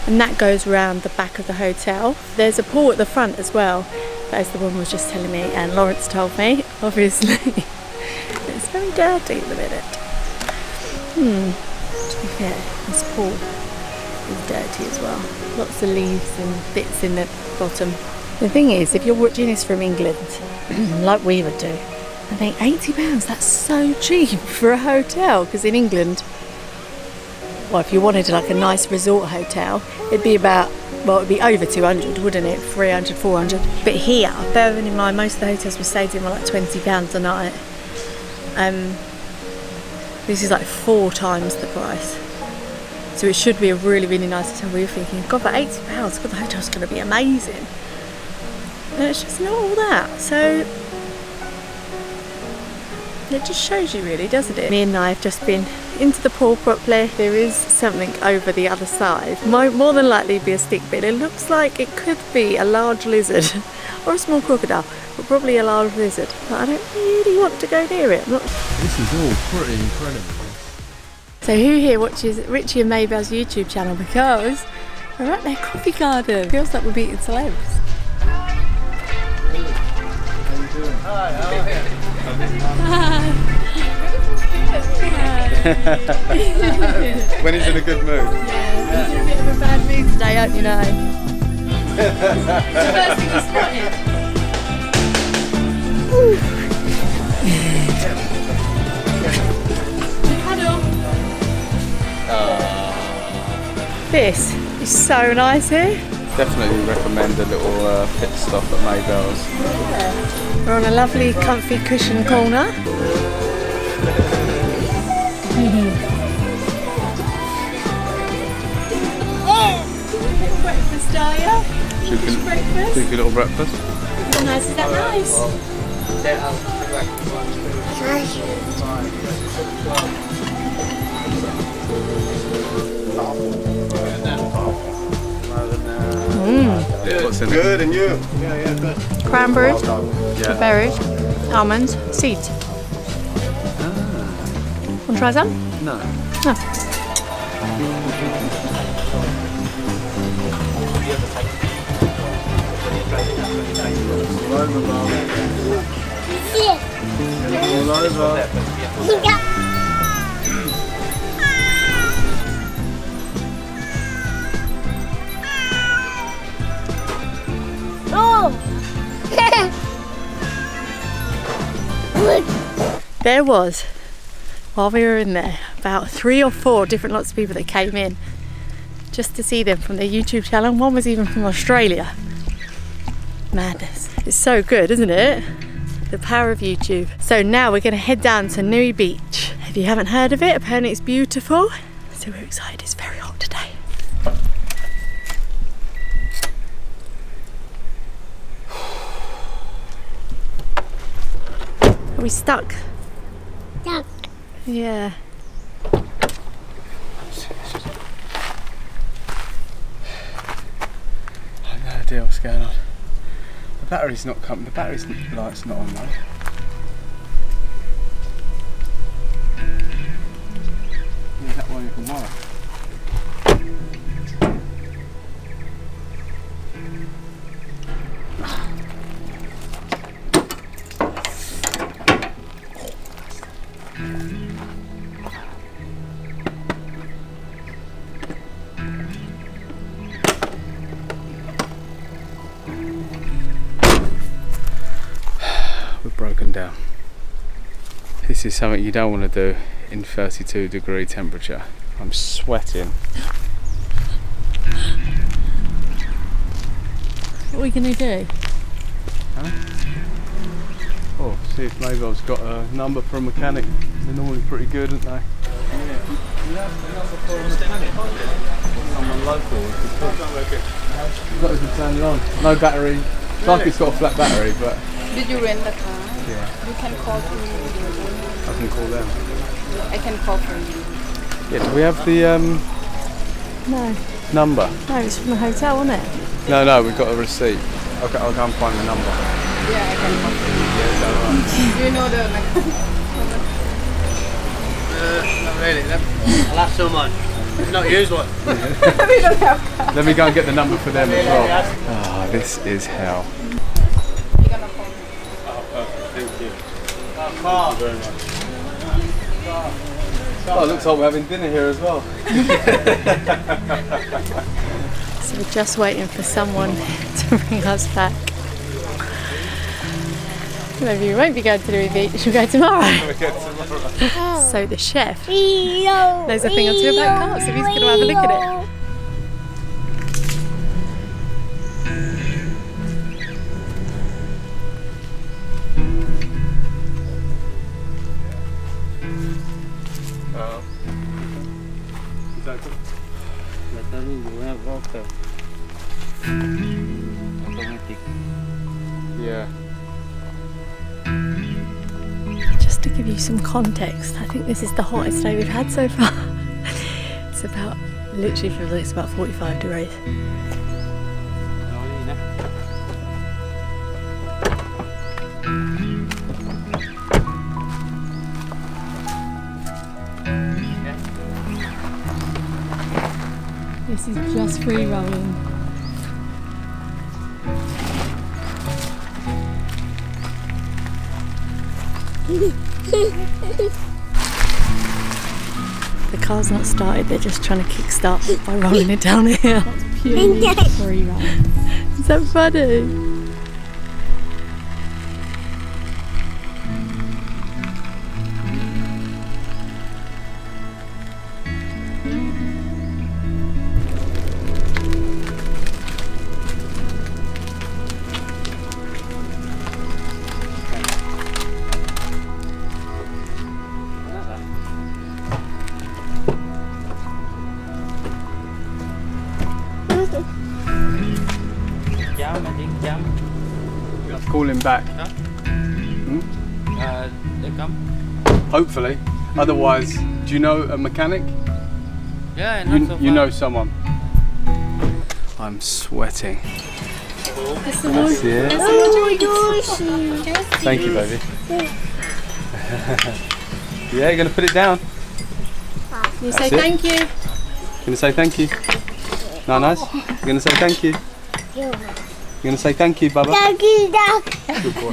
And that goes around the back of the hotel. There's a pool at the front as well, as the woman was just telling me, and Lawrence told me, obviously. It's very dirty at the minute. To be fair, this pool is dirty as well. Lots of leaves and bits in the bottom. The thing is, if you're watching this from England, like we would do, I think £80, that's so cheap for a hotel, because in England, well, if you wanted like a nice resort hotel, it'd be about, well, it'd be over 200, wouldn't it? 300, 400. But here, bearing in mind, most of the hotels we stayed in were like £20 a night. This is like 4 times the price. So it should be a really, really nice hotel. We were thinking, God, for £80, God, the hotel's going to be amazing. And it's just not all that. So it just shows you really, doesn't it? Me and I have just been into the pool properly. There is something over the other side. Might more than likely be a stick, but it looks like it could be a large lizard or a small crocodile, but probably a large lizard. But I don't really want to go near it. This is all pretty incredible. So who here watches Richie and Mabel's YouTube channel? Because we're at their coffee garden. Feels like we're meeting celebs. When he's in a good mood. Yeah, he's in a bit of a bad mood today, aren't you know? It's the first thing you spotted. This is so nice here. Definitely recommend a little pit stop at Mabel's. Yeah. We're on a lovely comfy cushion corner. Breakfast, are you? Breakfast? Took your little breakfast. How nice is that? Nice. What's in Good, it? and you? Yeah, good. Cranberry, Yeah. berries, almonds, seeds. Want to try some? No. No. All over. There was, while we were in there, about 3 or 4 different lots of people that came in just to see them from their YouTube channel. One was even from Australia. Madness. It's so good, isn't it? The power of YouTube. So now we're going to head down to Nyh Beach. If you haven't heard of it, apparently it's beautiful. So we're excited. It's very hot today. Are we stuck? Stuck. Yeah. I have no idea what's going on. The battery's not coming. The battery's light's not on though. Yeah, that one you can wire. Broken down. This is something you don't want to do in 32-degree temperature. I'm sweating. What are we going to do? Huh? Oh, see if Mabel's got a number for a mechanic. They're normally pretty good, aren't they? Someone local. Got to turn it on. No battery. It's like it's got a flat battery, but. Did you rent the car? You can call for me. I can call them. I can call for you. Yeah, do we have the No, number? no, it's from the hotel, wasn't it? No, we've got a receipt. Okay, I'll go and find the number. Yeah, I can call for you. Yeah, is that right? You know the. Not really. I'll have someone. Not use one. We don't have. Let me go and get the number for them as well. Ah, this is hell. You're gonna call me. Thank you. Thank you very much. Oh, it looks like we're having dinner here as well. So we're just waiting for someone to bring us back. Maybe we won't be going to the beach, we'll go tomorrow. So the chef knows a thing or two about cars, so he's going to have a look at it. Yeah. Just to give you some context, I think this is the hottest day we've had so far. It's about, literally feels like it's about 45 degrees. This is just free rolling. The car's not started, they're just trying to kickstart it by rolling it down here. It's purely free roll. Is that funny? Call him back. They come. Hopefully. Otherwise, do you know a mechanic? Yeah, not so You know someone. I'm sweating. That's it. Thank you, baby. Yeah, you're gonna put it down. You say That's it. thank you. You're gonna say thank you. No, nice. You're gonna say thank you. You're gonna say thank you, Bubba. Good boy.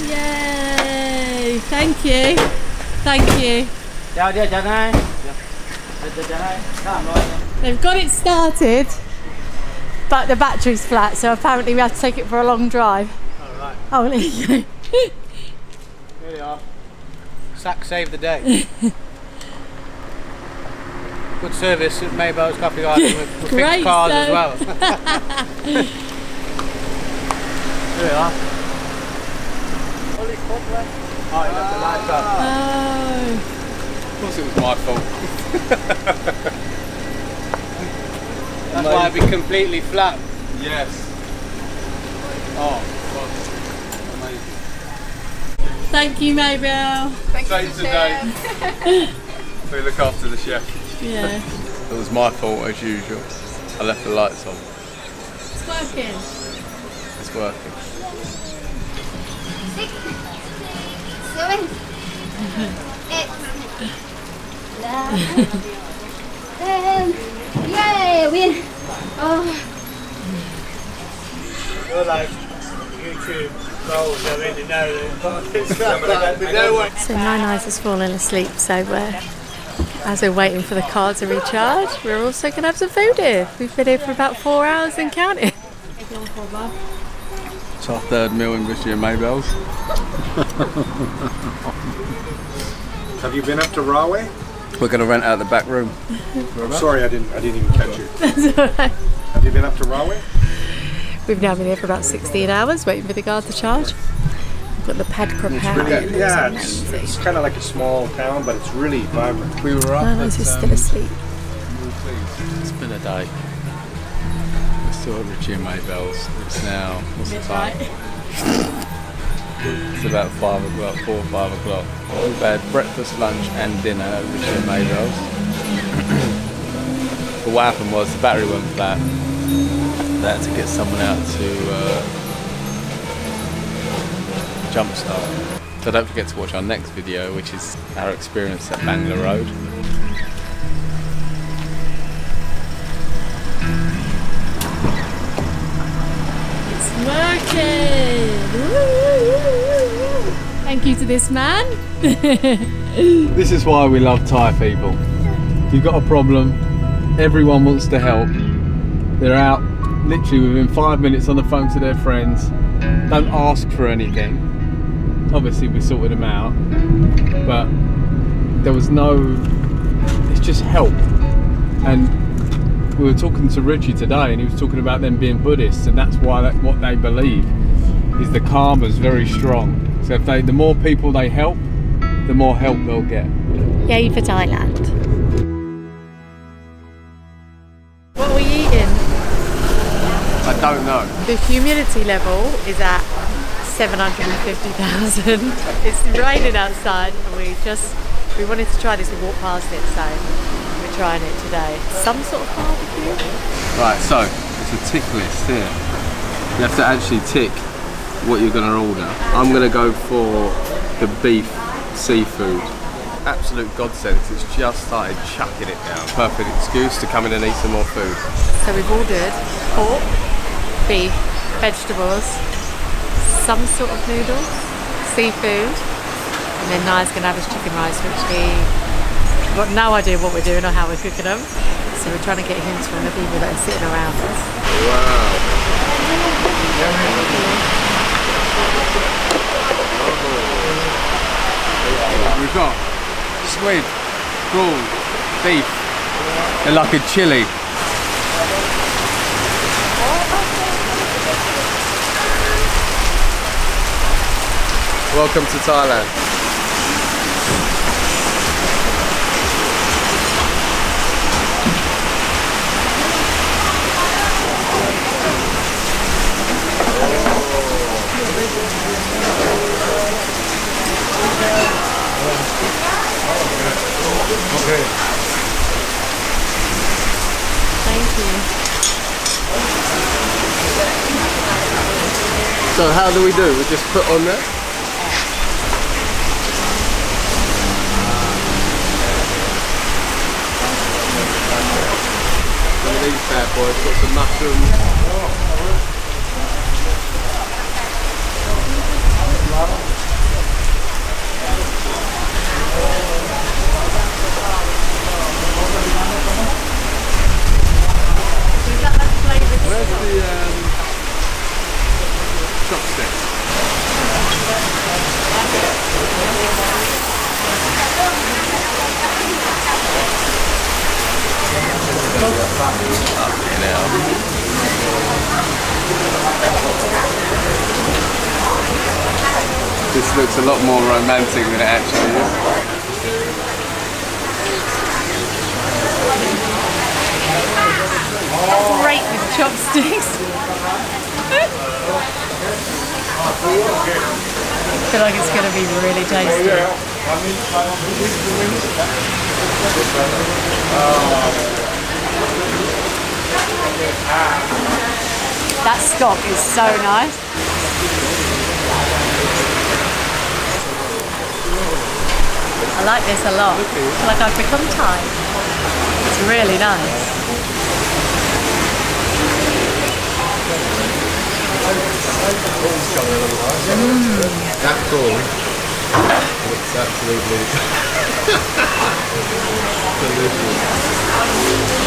Yay! Thank you. Thank you. They've got it started, but the battery's flat, so apparently we have to take it for a long drive. Alright. Oh, there you go. Here we are. Sack saved the day. Good service at Maybell's Coffee Garden with fixed cars as well. Here we are. Oh, you left the lights up. Oh. Of course it was my fault. That's why I'd be completely flat. Yes. Oh, God. Amazing. Thank you, Maybell. Save today. We look after the chef. Yeah. It was my fault as usual. I left the lights on. It's working. It's working. 6, 7, 8, 9, 10. Yay, win! Oh. You're like YouTube goals, I mean, you know, it's stuff like no one. So Nine Eyes has fallen asleep, so as we're waiting for the car to recharge, we're also going to have some food here. We've been here for about 4 hours and counting. It's our third meal in Bushy and Maybell's. Have you been up to Railay? We're going to rent out the back room. Sorry, I didn't even catch you. That's all right. Have you been up to Railay? We've now been here for about 16 hours waiting for the car to charge. We've got the pad prepared. It's kind of like a small town, but it's really vibrant. We were up Nine Eyes is still asleep. It's been a day. We're still at Richie and Maybell's. It's now, what's the time? It's about 5 o'clock, 4 or 5 o'clock. We've had breakfast, lunch and dinner at Richard Maydell's. But what happened was the battery went flat. They had to get someone out to jumpstart. So don't forget to watch our next video, which is our experience at Bangla Road. It's working! Thank you to this man. This is why we love Thai people. If you've got a problem, everyone wants to help. They're out literally within 5 minutes on the phone to their friends. Don't ask for anything. Obviously we sorted them out, but there was no, it's just help. And we were talking to Richie today and he was talking about them being Buddhists, and that's why what they believe is the karma's very strong. So if the more people they help, the more help they'll get. Yay for Thailand. What are we eating? I don't know. The humidity level is at 750,000. It's raining outside and we wanted to try this, we walked past it, so we're trying it today. Some sort of barbecue. Right, so it's a tick list here. You have to actually tick what you're going to order. I'm going to go for the beef seafood. Absolute godsend, it's just started chucking it down. Perfect excuse to come in and eat some more food. So we've ordered pork, beef, vegetables, some sort of noodles, seafood, and then Nai's going to have his chicken rice, which we've got no idea what we're doing or how we're cooking them. So we're trying to get hints from the people that are sitting around us. Wow. We've got squid, prawn, beef, and like a chilli. Welcome to Thailand. Okay. Thank you. So how do we do? We just put on there? One of these bad boys, got some mushrooms. Where's the chopsticks? This looks a lot more romantic than it actually is. Great with chopsticks. I feel like it's going to be really tasty. That stock is so nice. I like this a lot. I feel like I've become Thai. It's really nice. That corn looks absolutely delicious.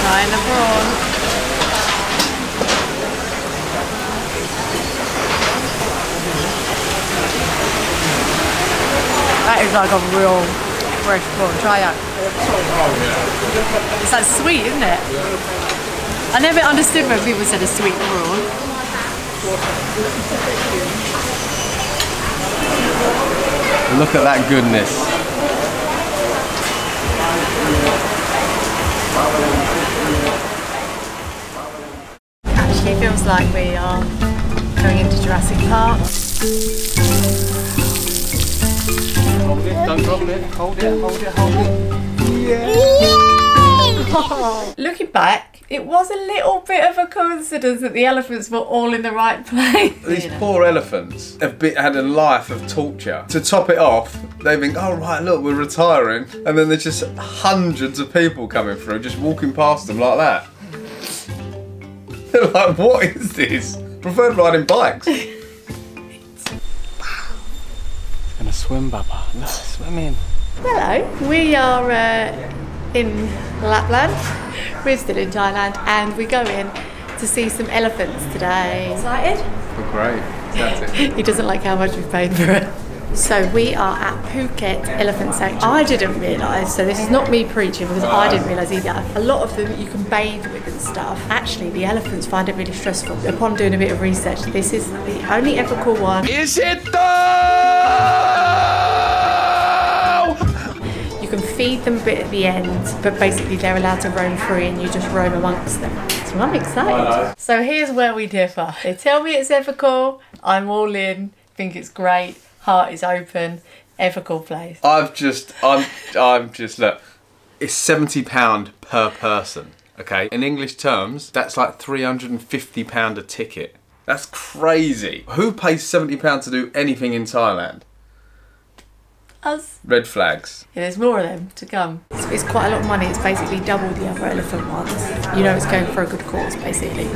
Trying the prawn. That is like a real fresh prawn. Try that. It's like sweet, isn't it? I never understood when people said a sweet prawn. Look at that goodness. Actually feels like we are going into Jurassic Park. it, don't drop it. Hold it, hold it, hold it. Looking back, it was a little bit of a coincidence that the elephants were all in the right place. These poor elephants have had a life of torture. To top it off, they think, oh right, look, we're retiring. And then there's just hundreds of people coming through, just walking past them like that. They're like, what is this? Preferred riding bikes. Gonna swim, Baba. No, swimming. Hello, we are in Lapland. We're still in Thailand and we're going to see some elephants today. Excited? We're great. That's it. He doesn't like how much we've paid for it. So we are at Phuket Elephant Sanctuary. I didn't realise, so this is not me preaching because I didn't realise either. A lot of them you can bathe with and stuff. Actually, the elephants find it really stressful. Upon doing a bit of research, this is the only ethical one. Is it though? You can feed them a bit at the end, but basically they're allowed to roam free and you just roam amongst them. So I'm excited. So here's where we differ. They tell me it's ethical, I'm all in, think it's great. Heart is open, ethical place. I'm just look, it's £70 per person, okay? In English terms, that's like £350 a ticket. That's crazy. Who pays £70 to do anything in Thailand? Us. Red flags. Yeah, there's more of them to come. It's quite a lot of money, it's basically double the other elephant ones. You know it's going for a good cause, basically.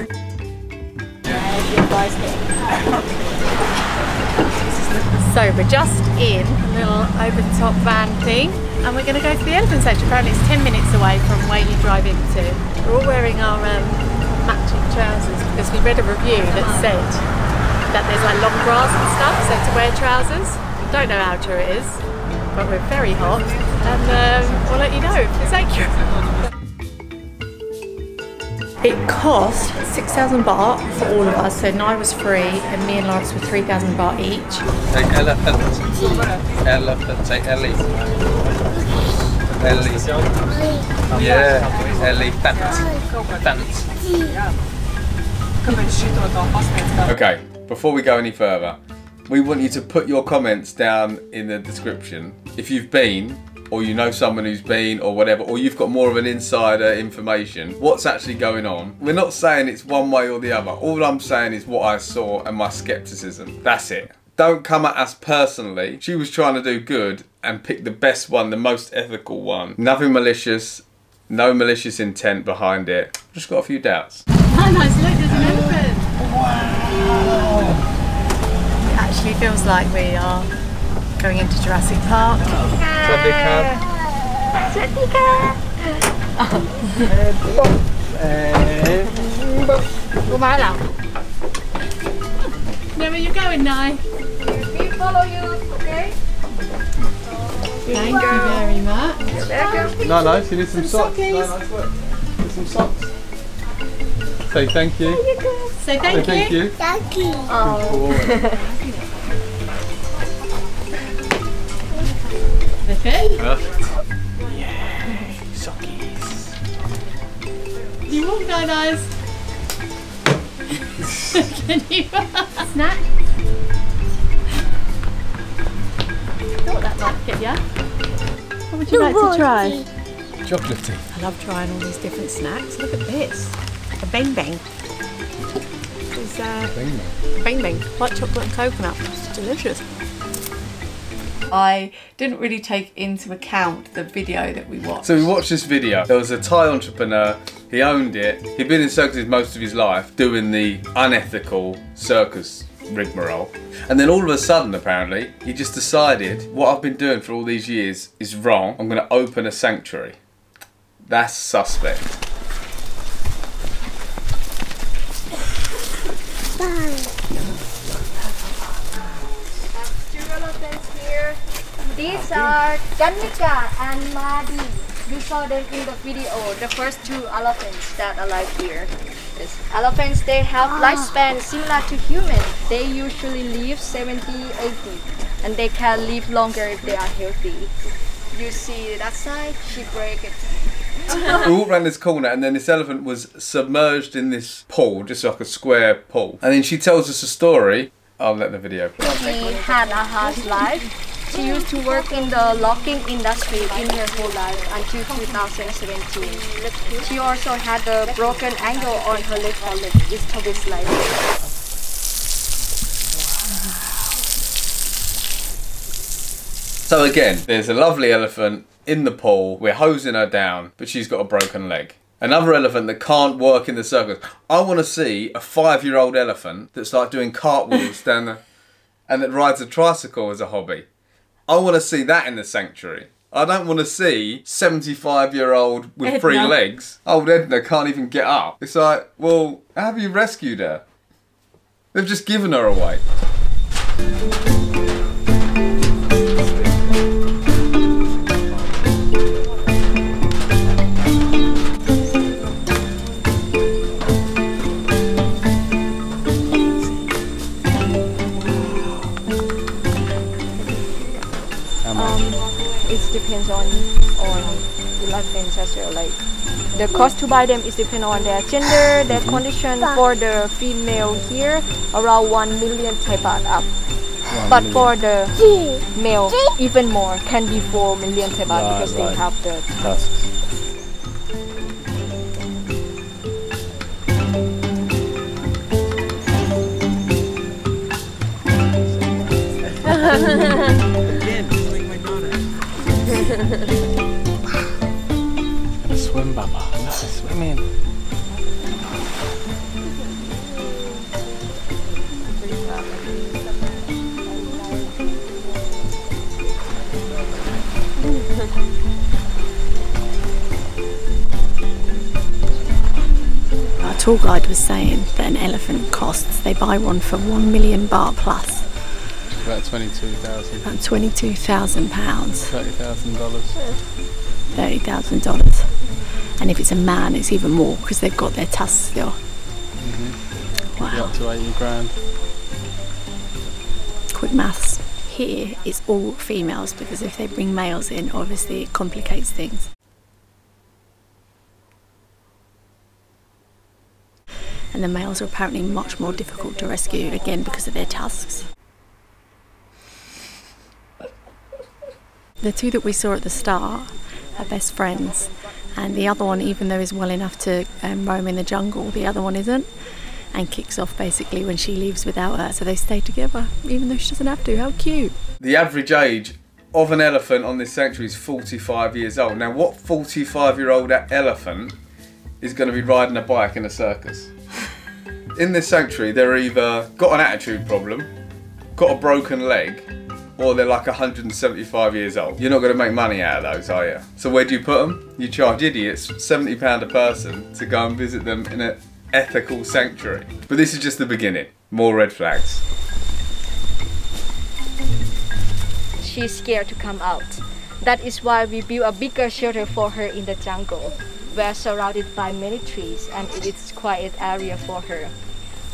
So we're just in a little over-the-top van thing and we're going to go to the elephant sanctuary. Apparently it's 10 minutes away from where you drive into. We're all wearing our matching trousers because we read a review that said that there's like long grass and stuff, so to wear trousers. Don't know how true it is, but we're very hot and we'll let you know. Thank you. It cost 6,000 baht for all of us, so Nyh was free and me and Lawrence were 3,000 baht each. Say elephant. Elephant. Say Ellie. Ellie. Yeah. Elephant. Okay, before we go any further, we want you to put your comments down in the description. If you've been, or you know someone who's been, or whatever, or you've got more of an insider information, what's actually going on. We're not saying it's one way or the other. All I'm saying is what I saw and my skepticism. That's it. Don't come at us personally. She was trying to do good and pick the best one, the most ethical one. Nothing malicious, no malicious intent behind it. Just got a few doubts. Oh, nice, look, there's an elephant. Wow. It actually feels like we are going into Jurassic Park. Where are you going, Nyh? We follow you, okay? Thank you very much. No, she needs some socks. No, need some socks. Say thank you. Say thank you. Thank you. The fit? Perfect. Yeah, sockies. You walk down, guys. Can you snack? Thought that might get ya. What would you like to try? Chocolatey. I love trying all these different snacks. Look at this. A bang bang. It's bang bang. White chocolate and coconut. It's delicious. I didn't really take into account the video that we watched. So we watched this video. There was a Thai entrepreneur. He owned it. He'd been in circuses most of his life doing the unethical circus rigmarole. And then all of a sudden, apparently, he just decided what I've been doing for all these years is wrong. I'm going to open a sanctuary. That's suspect. These are Danica and Madi. We saw them in the video. The first two elephants that are alive here. Yes. Elephants, they have lifespan similar to humans. They usually live 70, 80, and they can live longer if they are healthy. You see that side? She break it. We walked around this corner and then this elephant was submerged in this pool, just like a square pool. And then she tells us a story. I'll let the video play. He had a hard life She used to work in the logging industry in her whole life until 2017. She also had a broken ankle on her left leg. It's twist like this. So again, there's a lovely elephant in the pool. We're hosing her down, but she's got a broken leg. Another elephant that can't work in the circus. I want to see a 5-year-old elephant that's like doing cartwheels down the... and that rides a tricycle as a hobby. I want to see that in the sanctuary. I don't want to see 75-year-old with Edna. 3 legs. Old Edna can't even get up. It's like, well, how have you rescued her? They've just given her away. It depends on elephants as well. Like the cost to buy them is depend on their gender, their condition. For the female here, around 1 million Thai baht up. But for the male, even more, can be 4 million Thai baht because they have the tusks. Swim, Baba. Swim in. Our tour guide was saying that an elephant costs, they buy one for 1 million baht plus. About 22,000. About £22,000. $30,000. $30,000. And if it's a man, it's even more because they've got their tusks still. Wow. Up to 80 grand. Quick maths. Here it's all females because if they bring males in, obviously it complicates things. And the males are apparently much more difficult to rescue, again because of their tusks. The 2 that we saw at the start are best friends, and the other one, even though is well enough to roam in the jungle, the other one isn't, and kicks off basically when she leaves without her, so they stay together even though she doesn't have to. How cute. The average age of an elephant on this sanctuary is 45 years old. Now what 45-year-old elephant is going to be riding a bike in a circus? In this sanctuary they're either got an attitude problem, got a broken leg, or they're like 175 years old. You're not going to make money out of those, are you? So where do you put them? You charge idiots £70 a person to go and visit them in an ethical sanctuary. But this is just the beginning. More red flags. She's scared to come out. That is why we built a bigger shelter for her in the jungle. We're surrounded by many trees and it is quiet area for her.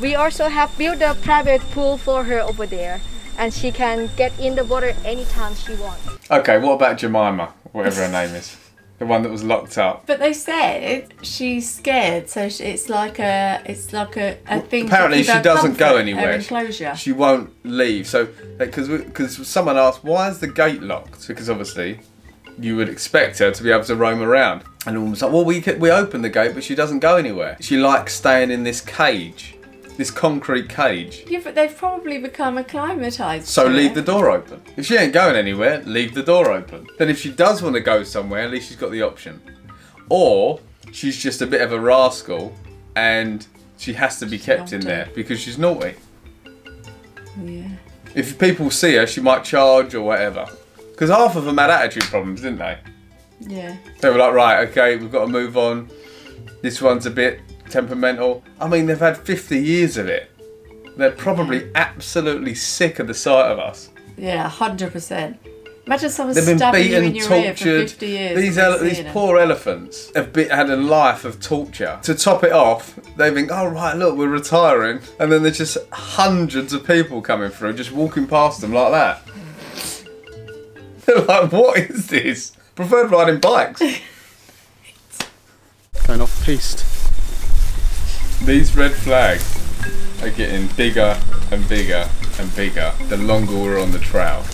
We also have built a private pool for her over there, and she can get in the water anytime she wants. Okay, what about Jemima, whatever her name is? The one that was locked up. But they said she's scared, so it's like a thing. Apparently she doesn't go anywhere. Enclosure. She won't leave. So because someone asked, why is the gate locked? Because obviously you would expect her to be able to roam around. And all was like, well, we opened the gate, but she doesn't go anywhere. She likes staying in this cage. This concrete cage. Yeah, but they've probably become acclimatised. So leave the door open. If she ain't going anywhere, leave the door open. Then if she does want to go somewhere, at least she's got the option. Or she's just a bit of a rascal and she has to be kept in there because she's naughty. Yeah. If people see her, she might charge or whatever. Because half of them had attitude problems, didn't they? Yeah. They were like, right, okay, we've got to move on. This one's a bit temperamental. I mean, they've had 50 years of it. They're probably absolutely sick of the sight of us. Yeah, 100%. Imagine someone They've been stabbing you beaten, in your ear for tortured. 50 years. These poor elephants have had a life of torture. To top it off, they think, oh right, look, we're retiring. And then there's just hundreds of people coming through, just walking past them like that. They're like, what is this? Preferred riding bikes. Going off piste. These red flags are getting bigger and bigger and bigger the longer we're on the trail.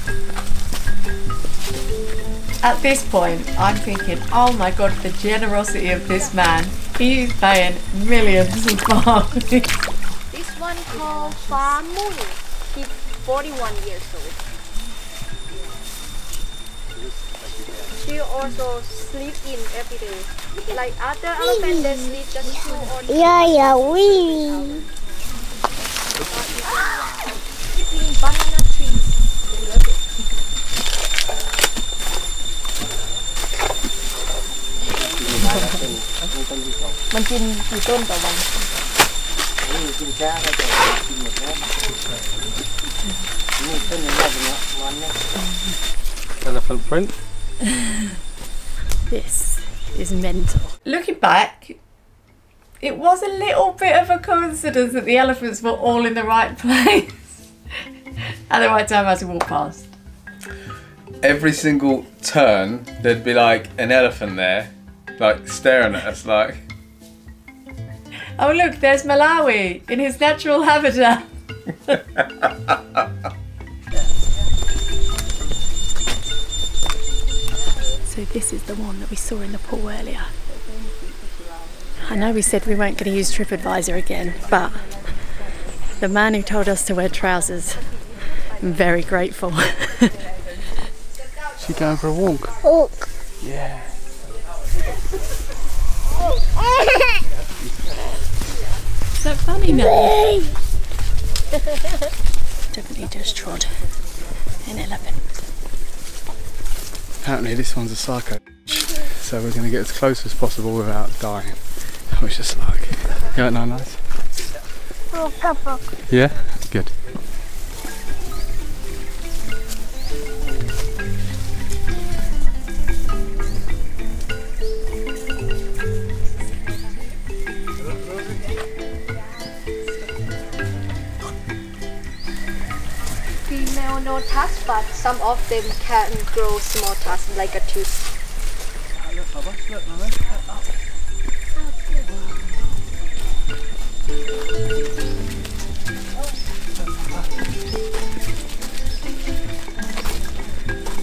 At this point, I'm thinking, oh my god, the generosity of this man. He's paying millions of baht. This one called Pha Mun. He's 41 years old. She also sleep in every day. Like other elephants, they sleep just 2 or 3 wee. eating banana trees. They love it. มันกินกี่ต้นต่อวัน Elephant print. This is mental. Looking back, it was a little bit of a coincidence that the elephants were all in the right place at the right time as we walked past. Every single turn, there'd be like an elephant there, like staring at us like... Oh look, there's Malawi in his natural habitat. So this is the one that we saw in the pool earlier. I know we said we weren't going to use TripAdvisor again, but the man who told us to wear trousers, I'm very grateful. She going for a walk? Walk. Yeah. Is that funny now? Definitely just trod an elephant. Apparently this one's a psycho, so we're going to get as close as possible without dying. I was just like, you don't know, nice? Yeah? Good. Female no tusk, but some of them can grow small tusk like a tooth.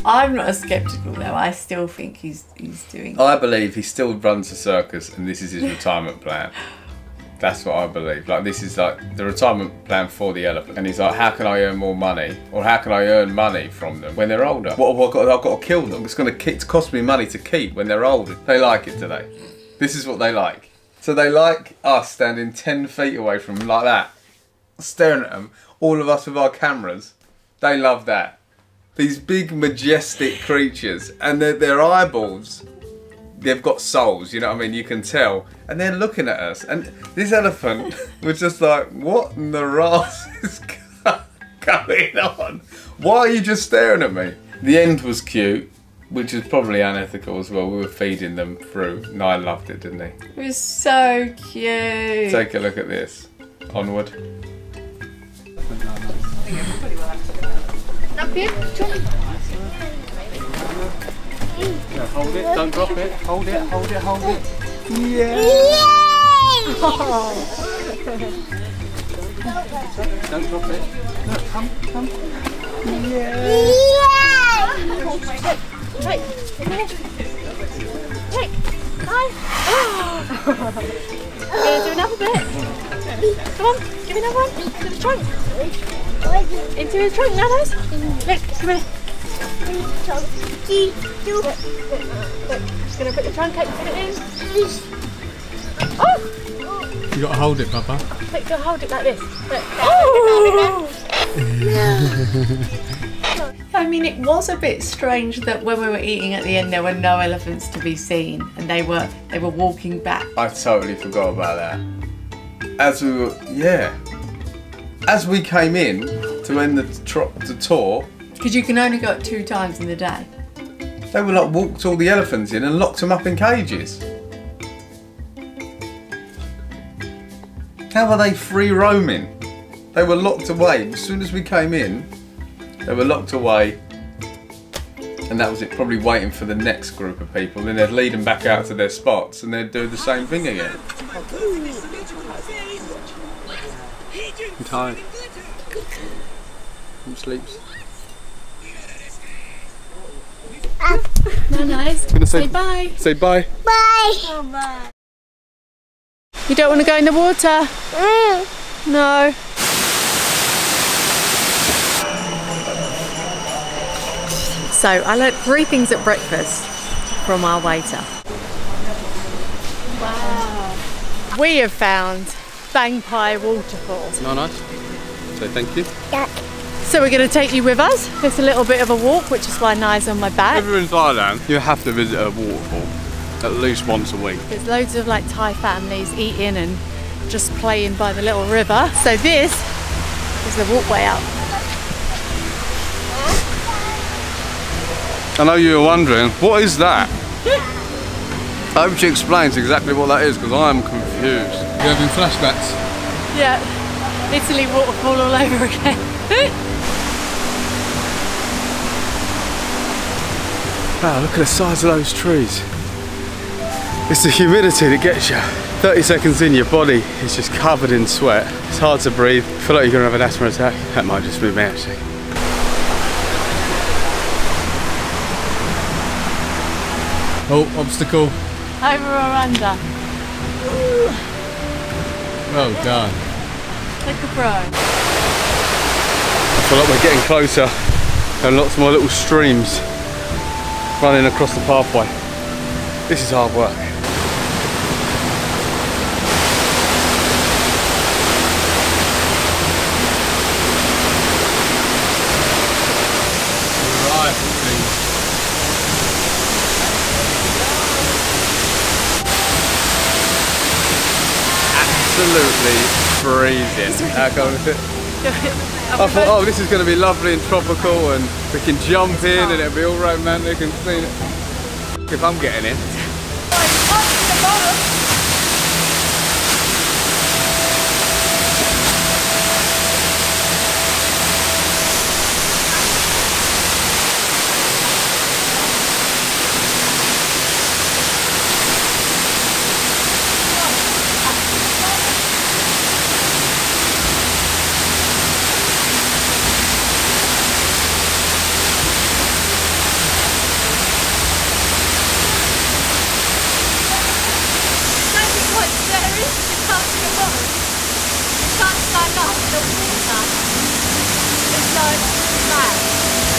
I'm not as sceptical though. I still think he's doing. I believe he still runs a circus and this is his retirement plan. That's what I believe. Like this is like the retirement plan for the elephant. And he's like, how can I earn more money? Or how can I earn money from them when they're older? What have I got? I've got to kill them. It's going to cost me money to keep when they're older. They like it today. This is what they like. So they like us standing 10 feet away from them like that, staring at them, all of us with our cameras. They love that. These big majestic creatures, and their eyeballs, they've got souls, you know what I mean? You can tell. And they're looking at us. And this elephant was just like, what in the ass is going on? Why are you just staring at me? The end was cute, which is probably unethical as well. We were feeding them through. Nye loved it, didn't he? It was so cute. Take a look at this. Onward. Up here, Yeah, hold it, don't drop it. Hold it, hold it, hold it. Yeah. Don't drop it. Look, come. Yeah. Take. Gonna do another bit. Come on, give me another one. To the trunk. Into his trunk now, guys. Look, come here. Look. Just gonna put the trunk out and put it in. Oh! You gotta hold it, Papa. Look, go hold it like this. Look. Oh! I mean, it was a bit strange that when we were eating at the end, there were no elephants to be seen, and they were walking back. I totally forgot about that. As we came in to end the tour, Because you can only go 2 times in the day. they were like walked all the elephants in and locked them up in cages. How are they free roaming? They were locked away. As soon as we came in, they were locked away. And that was it, probably waiting for the next group of people. Then they'd lead them back out to their spots and they'd do the same thing again. I'm tired. Who sleeps? No, nice. Say bye. Say bye. Bye. You don't want to go in the water? No. So I learnt 3 things at breakfast from our waiter. Wow. We have found Bang Pai Waterfall. No, nice. So thank you. Yeah. So we're going to take you with us. It's a little bit of a walk, which is why Nye's on my back. If you're in Thailand, you have to visit a waterfall at least once a week. There's loads of like Thai families eating and just playing by the little river. So this is the walkway out. I know you were wondering, what is that? I hope she explains exactly what that is, because I am confused. You're having flashbacks? Yeah, Italy waterfall all over again. Wow, look at the size of those trees. It's the humidity that gets you. 30 seconds in, your body is just covered in sweat. It's hard to breathe. I feel like you're gonna have an asthma attack. That might just be me actually. Oh, obstacle. Over or under? Well done. Take a pro. I feel like we're getting closer and lots more little streams running across the pathway. This is hard work. Absolutely freezing. How come with it? I thought, oh, this is going to be lovely and tropical, and we can jump in and it'll be all romantic and scenic. If I'm getting in.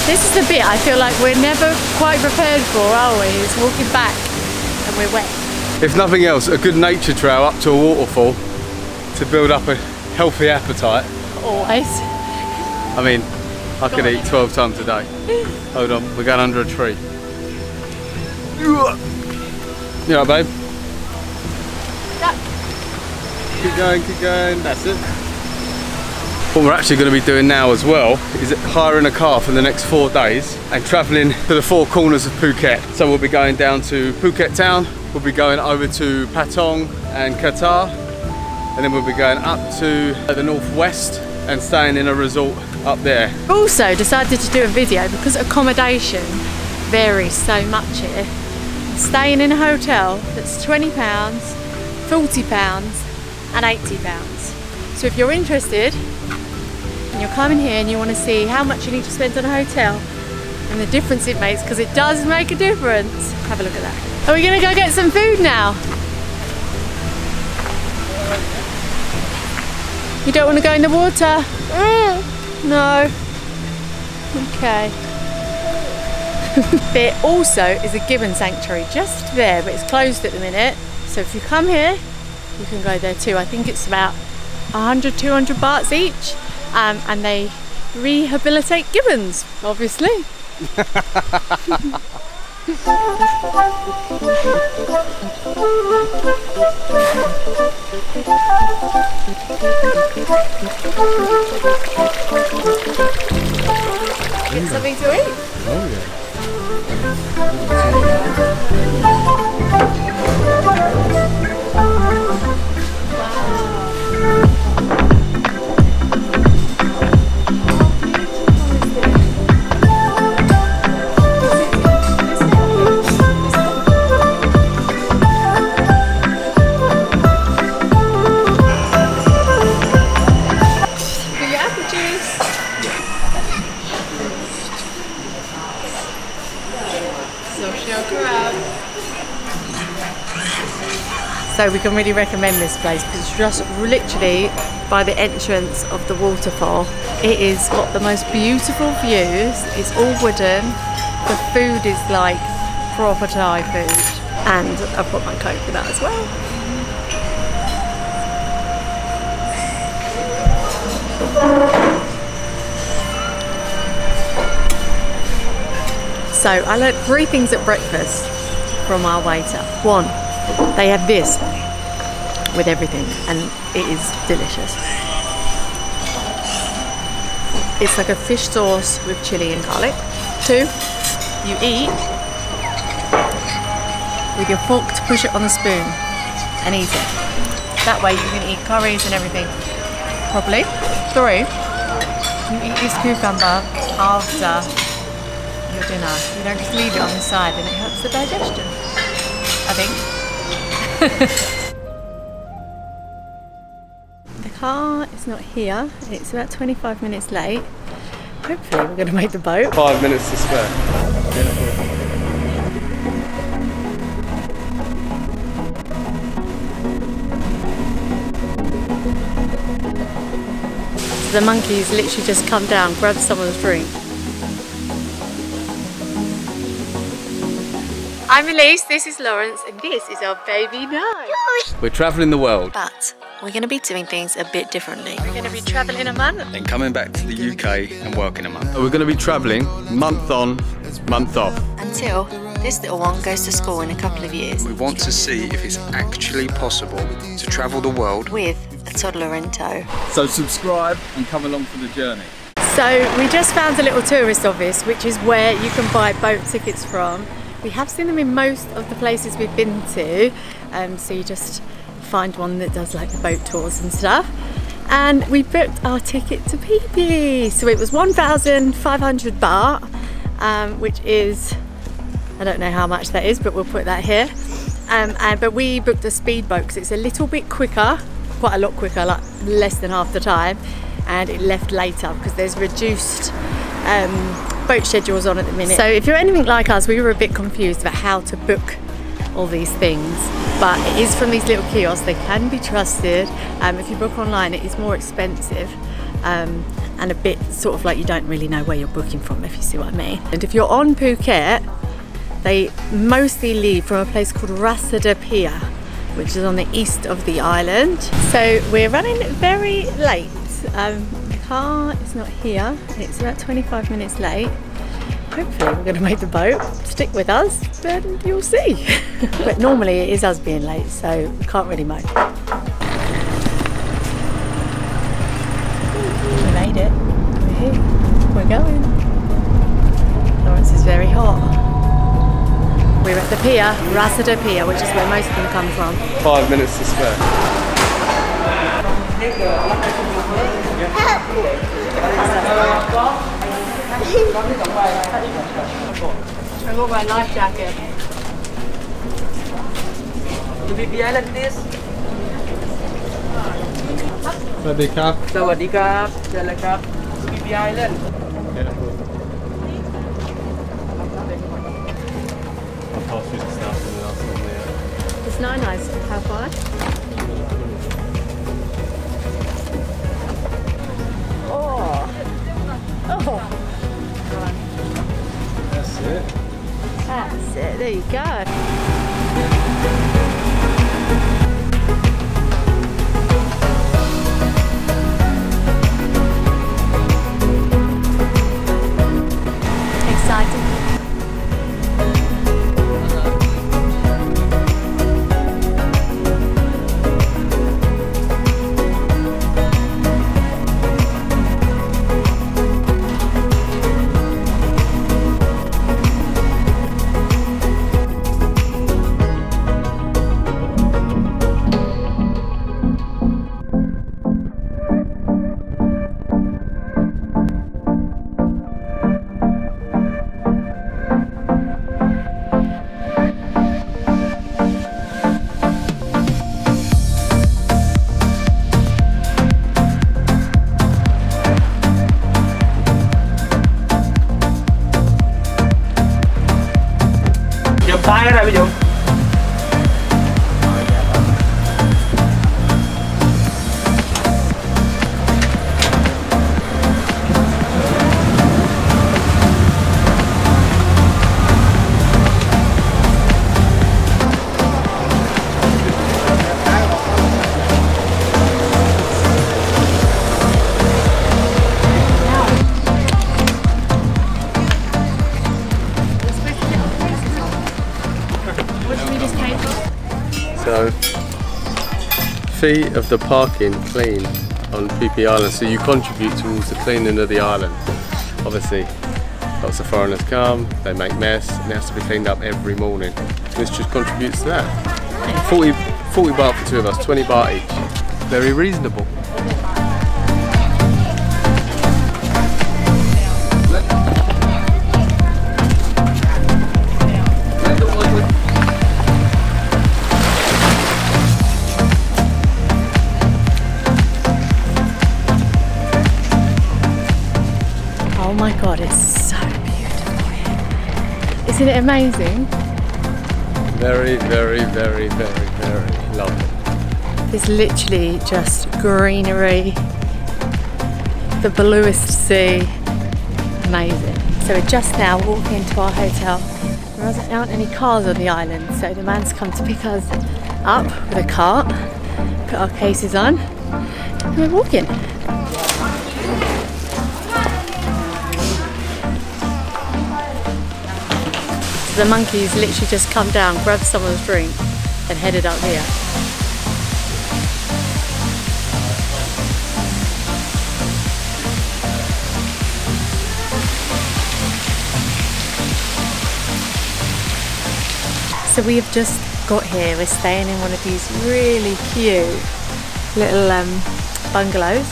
This is the bit I feel like we're never quite prepared for, are we? It's walking back and we're wet. If nothing else, a good nature trail up to a waterfall to build up a healthy appetite. Always. I mean, I could eat 12 times a day. Hold on, we're going under a tree. You alright, babe? Yeah. Keep going, that's it. What we're actually going to be doing now as well is hiring a car for the next 4 days and travelling to the 4 corners of Phuket. So we'll be going down to Phuket town, we'll be going over to Patong and Qatar, and then we'll be going up to the northwest and staying in a resort up there. Also decided to do a video because accommodation varies so much here. Staying in a hotel that's £20, £40 and £80. So if you're interested and you're coming here and you want to see how much you need to spend on a hotel and the difference it makes, because it does make a difference, have a look at that. Are we going to go get some food now? You don't want to go in the water? No. Okay. There also is a gibbon sanctuary just there, but it's closed at the minute. So if you come here, you can go there too. I think it's about 100, 200 bahts each. And they rehabilitate gibbons, obviously. Get something to eat. Oh yeah. So we can really recommend this place because it's just literally by the entrance of the waterfall. It is got the most beautiful views. It's all wooden. The food is like proper Thai food. And I've got my coconut as well. So I learned 3 things at breakfast from our waiter. 1, they have this with everything and it is delicious. It's like a fish sauce with chili and garlic. 2, you eat with your fork to push it on the spoon and eat it. That way you can eat curries and everything properly. 3, you eat this cucumber after your dinner. You don't just leave it on the side and it helps the digestion, I think. The car is not here. It's about 25 minutes late. Hopefully we're going to make the boat. 5 minutes to spare. The monkeys literally just come down, grab someone's drink. I'm Elise, this is Lawrence, and this is our baby Nye. We're travelling the world. But we're going to be doing things a bit differently. We're going to be travelling a month. Then coming back to the UK and working a month. We're going to be travelling month on, month off. Until this little one goes to school in a couple of years. We want to see if it's actually possible to travel the world With a toddler in tow. So subscribe and come along for the journey. So we just found a little tourist office, which is where you can buy boat tickets from. We have seen them in most of the places we've been to. So you just find one that does like the boat tours and stuff. And we booked our ticket to Phi Phi. So it was 1,500 baht, which is, I don't know how much that is, but we'll put that here. But we booked a speedboat because it's a little bit quicker, quite a lot quicker, like less than half the time. And it left later because there's reduced boat schedules on at the minute. So if you're anything like us, we were a bit confused about how to book all these things. But it is from these little kiosks, they can be trusted. If you book online, it is more expensive and a bit sort of like you don't really know where you're booking from, if you see what I mean. And if you're on Phuket, they mostly leave from a place called Rasada Pier, which is on the east of the island. So we're running very late. The car is not here. It's about 25 minutes late. Hopefully we're going to make the boat. Stick with us, then you'll see. But normally it is us being late, so we can't really moan. We made it. We're here. We're going. Lawrence is very hot. We're at the pier, Rasada Pier, which is where most of them come from. 5 minutes to spare. I got my life jacket. To be behind this. สวัสดีครับ สวัสดีครับเชิญเลยครับ PPI Island. I'll pass you the stuff and then I'll sort it out. It's not nice. How far? Oh. That's it. That's it. There you go. Exciting. What should we just pay for? So, fee of the parking clean on Phi Phi Island, so you contribute towards the cleaning of the island. Obviously, lots of foreigners come, they make mess, and it has to be cleaned up every morning. This just contributes to that. 40 baht for two of us, 20 baht each. Very reasonable. Oh my god, it's so beautiful here. Isn't it amazing? Very, very, very, very, very lovely. There's literally just greenery, the bluest sea, amazing. So we're just now walking into our hotel. There aren't any cars on the island, so the man's come to pick us up with a cart, put our cases on, and we're walking. The monkeys literally just come down, grabbed someone's drink and headed up here. So we have just got here, we're staying in one of these really cute little bungalows.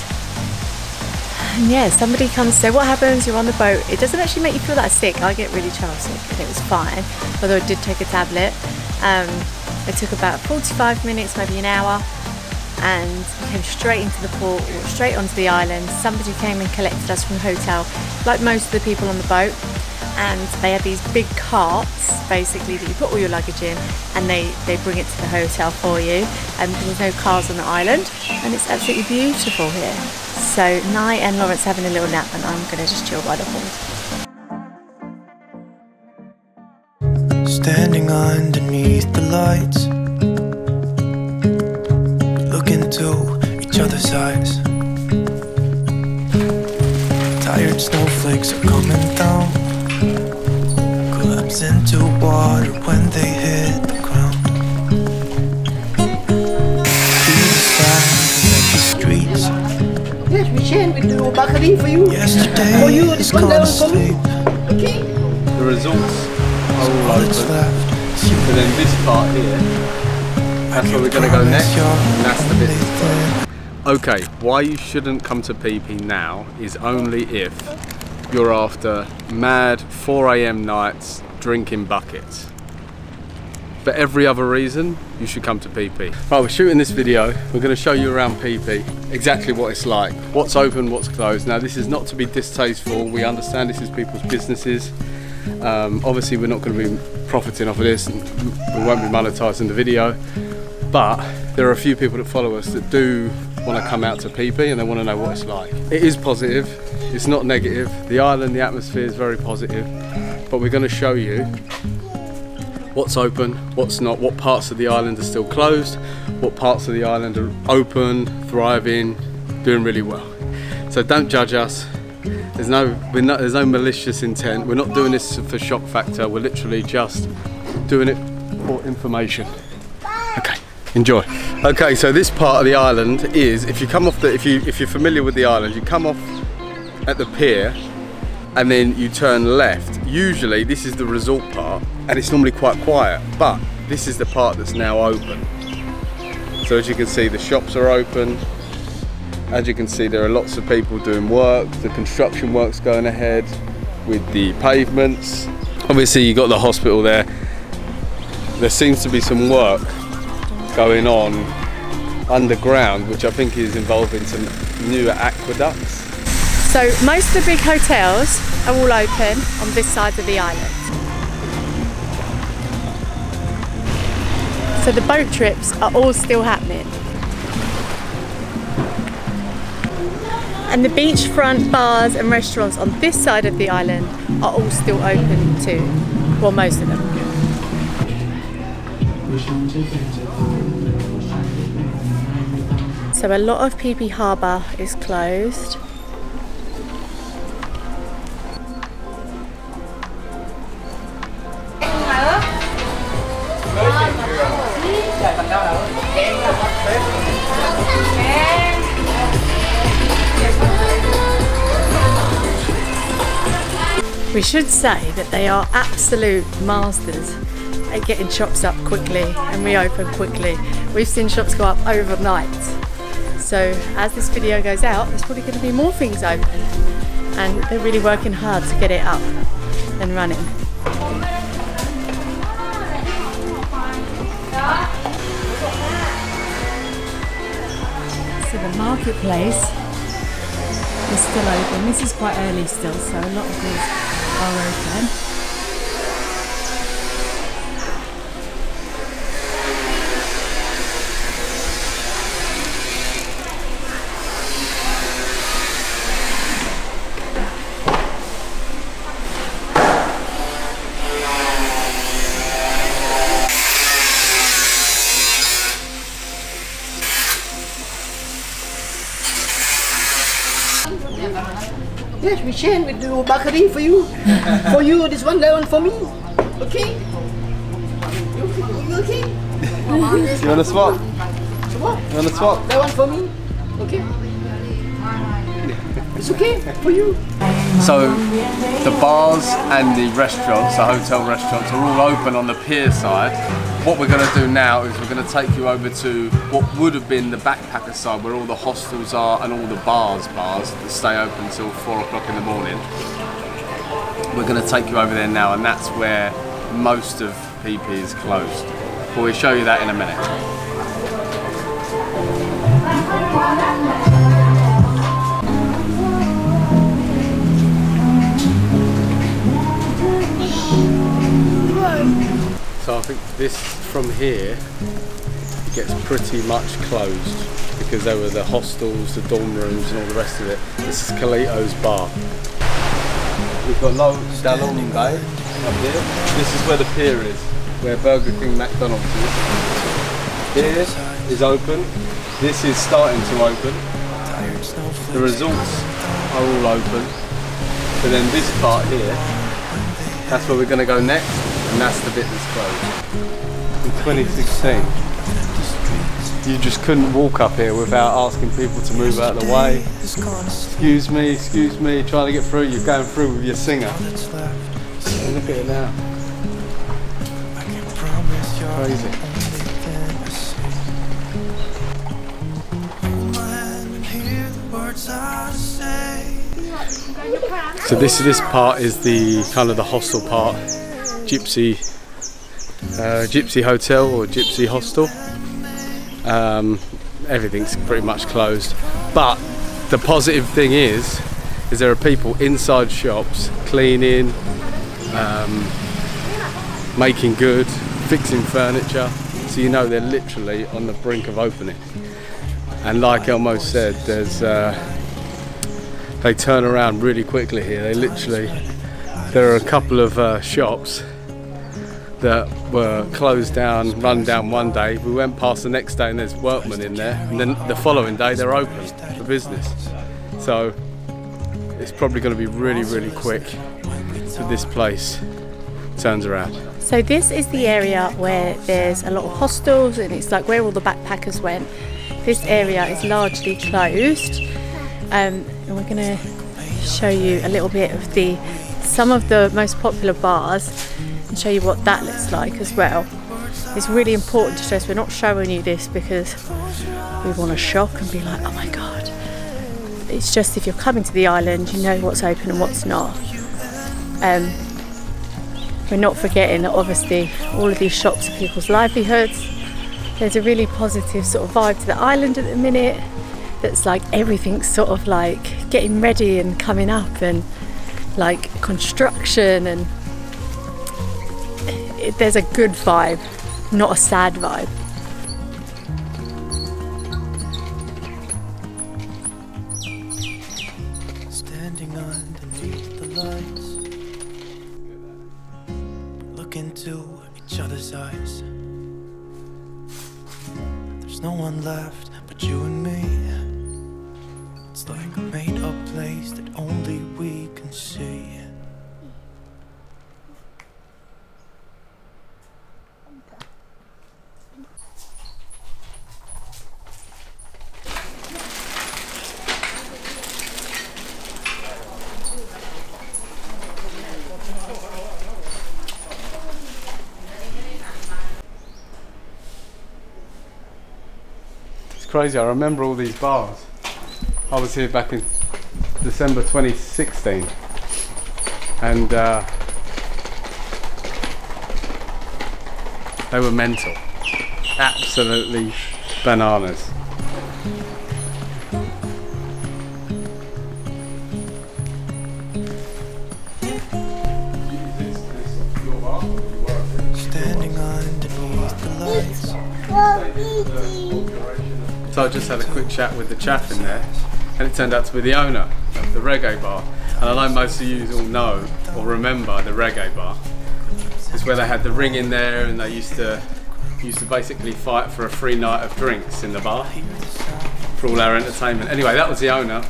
And yeah, somebody comes, so what happens, you're on the boat, it doesn't actually make you feel that sick. I get really child sick and it was fine, although I did take a tablet. It took about 45 minutes, maybe an hour, and we came straight into the port, straight onto the island. Somebody came and collected us from the hotel, like most of the people on the boat, and they have these big carts, basically, that you put all your luggage in, and they bring it to the hotel for you, and there's no cars on the island, and it's absolutely beautiful here. So Nyh and Lawrence having a little nap, and I'm going to just chill by the pool. Standing underneath the lights, look into each other's eyes. Tired snowflakes are coming down, collapse into water when they hit the ground. Through the sand and empty streets, yes, we share with the balcony for you. yesterday For you, is one gone level to for you. sleep. Okay. The resorts are all All that's open. left is you And then this part here, that's where we're going to go next, and that's the business part. Okay, why you shouldn't come to Phi Phi now is only if you're after mad 4 AM nights drinking buckets. For every other reason, you should come to Phi Phi. Right, we're shooting this video. We're going to show you around Phi Phi, exactly what it's like, what's open, what's closed. Now, this is not to be distasteful. We understand this is people's businesses. Obviously, we're not going to be profiting off of this, and we won't be monetizing the video. But there are a few people that follow us that do want to come out to Phi Phi and they want to know what it's like. It is positive. It's not negative. The island, the atmosphere is very positive. But we're going to show you what's open, what's not, what parts of the island are still closed, what parts of the island are open, thriving, doing really well. So don't judge us. There's no malicious intent. We're not doing this for shock factor. We're literally just doing it for information. Okay, enjoy. Okay, so this part of the island is, if you come off the, if you're familiar with the island, you come off at the pier and then you turn left. Usually this is the resort part and it's normally quite quiet, but this is the part that's now open. So as you can see, the shops are open. As you can see, there are lots of people doing work. The construction work's going ahead with the pavements. Obviously you got the hospital there. There seems to be some work going on underground, which I think is involving some newer aqueducts. So most of the big hotels are all open on this side of the island. So the boat trips are all still happening. And the beachfront bars and restaurants on this side of the island are all still open too. Well, most of them. So a lot of Phi Phi Harbour is closed. We should say that they are absolute masters at getting shops up quickly and reopen quickly. We've seen shops go up overnight. So as this video goes out, there's probably going to be more things open, and they're really working hard to get it up and running. So the marketplace is still open. This is quite early still, so a lot of these are open. Yes, we can. We do bakari for you. For you, this one, that one for me. Okay? You okay? You want to swap? Swap? You want to swap? That one for me. Okay? It's okay for you. So the bars and the restaurants, the hotel restaurants, are all open on the pier side. What we're going to do now is we're going to take you over to what would have been the backpacker side, where all the hostels are and all the bars that stay open till 4 o'clock in the morning. We're going to take you over there now, and that's where most of Phi Phi is closed. But we'll show you that in a minute. So I think this from here it gets pretty much closed because there were the hostels, the dorm rooms and all the rest of it. This is Kalito's bar. We've got Dalong Bay up here. This is where the pier is, where Burger King, McDonald's is. Here is open. This is starting to open. The resorts are all open. But then this part here, that's where we're going to go next. And that's the bit that's closed. In 2016, you just couldn't walk up here without asking people to move out of the way. Excuse me, trying to get through. You're going through with your singer. And look at it now. Crazy. So this part is the kind of the hostel part. Gypsy hotel or gypsy hostel. Everything's pretty much closed, but the positive thing is there are people inside shops cleaning, making good, fixing furniture, so you know they're literally on the brink of opening. And like Elmo said, there's they turn around really quickly here. There are a couple of shops that were closed down, run down one day. We went past the next day and there's workmen in there, and then the following day they're open for business. So it's probably going to be really, really quick that this place turns around. So this is the area where there's a lot of hostels, and it's like where all the backpackers went. This area is largely closed, and we're going to show you a little bit of some of the most popular bars and show you what that looks like as well. It's really important to stress we're not showing you this because we want to shock and be like, oh my god. It's just if you're coming to the island, you know what's open and what's not. We're not forgetting that obviously all of these shops are people's livelihoods. There's a really positive sort of vibe to the island at the minute that's like everything's sort of like getting ready and coming up, and like construction, and there's a good vibe, not a sad vibe. Standing underneath the lights, look into each other's eyes. There's no one left but you and me. It's like a made-up place that only we can see. crazy. I remember all these bars. I was here back in December 2016, and they were mental. Absolutely bananas. So I just had a quick chat with the chap in there, and it turned out to be the owner of the reggae bar. And I know most of you all know or remember the reggae bar. It's where they had the ring in there, and they used to basically fight for a free night of drinks in the bar for all our entertainment. Anyway, that was the owner.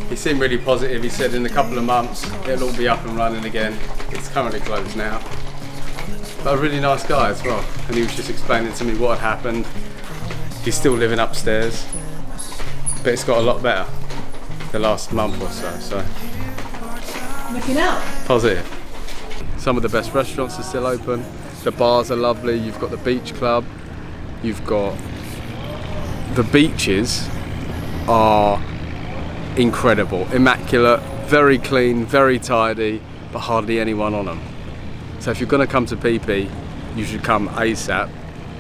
He seemed really positive. He said in a couple of months it'll all be up and running again. It's currently closed now. But a really nice guy as well, and he was just explaining to me what had happened. He's still living upstairs, but it's got a lot better the last month or so. Looking out. Positive. Some of the best restaurants are still open. The bars are lovely. You've got the beach club. You've got the beaches are incredible, immaculate, very clean, very tidy, but hardly anyone on them. So if you're going to come to Phi Phi, you should come ASAP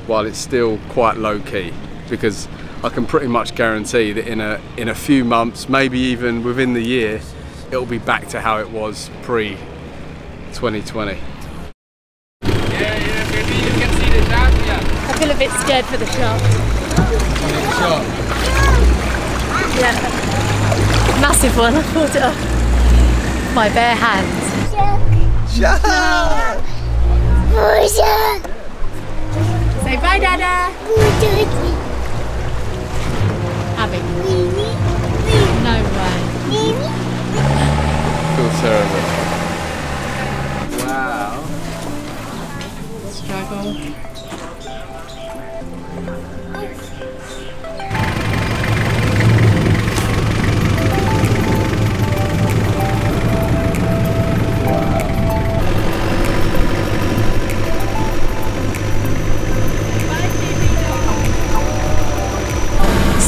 while it's still quite low key, because I can pretty much guarantee that in a few months, maybe even within the year, it'll be back to how it was pre-2020. Yeah, baby, you can see the shark here. I feel a bit scared for the shark. Shark. Yeah. Massive one. I pulled it off with my bare hands. Shark! Say bye, Dada. Abby. No way. Feels terrible. Wow. Struggle.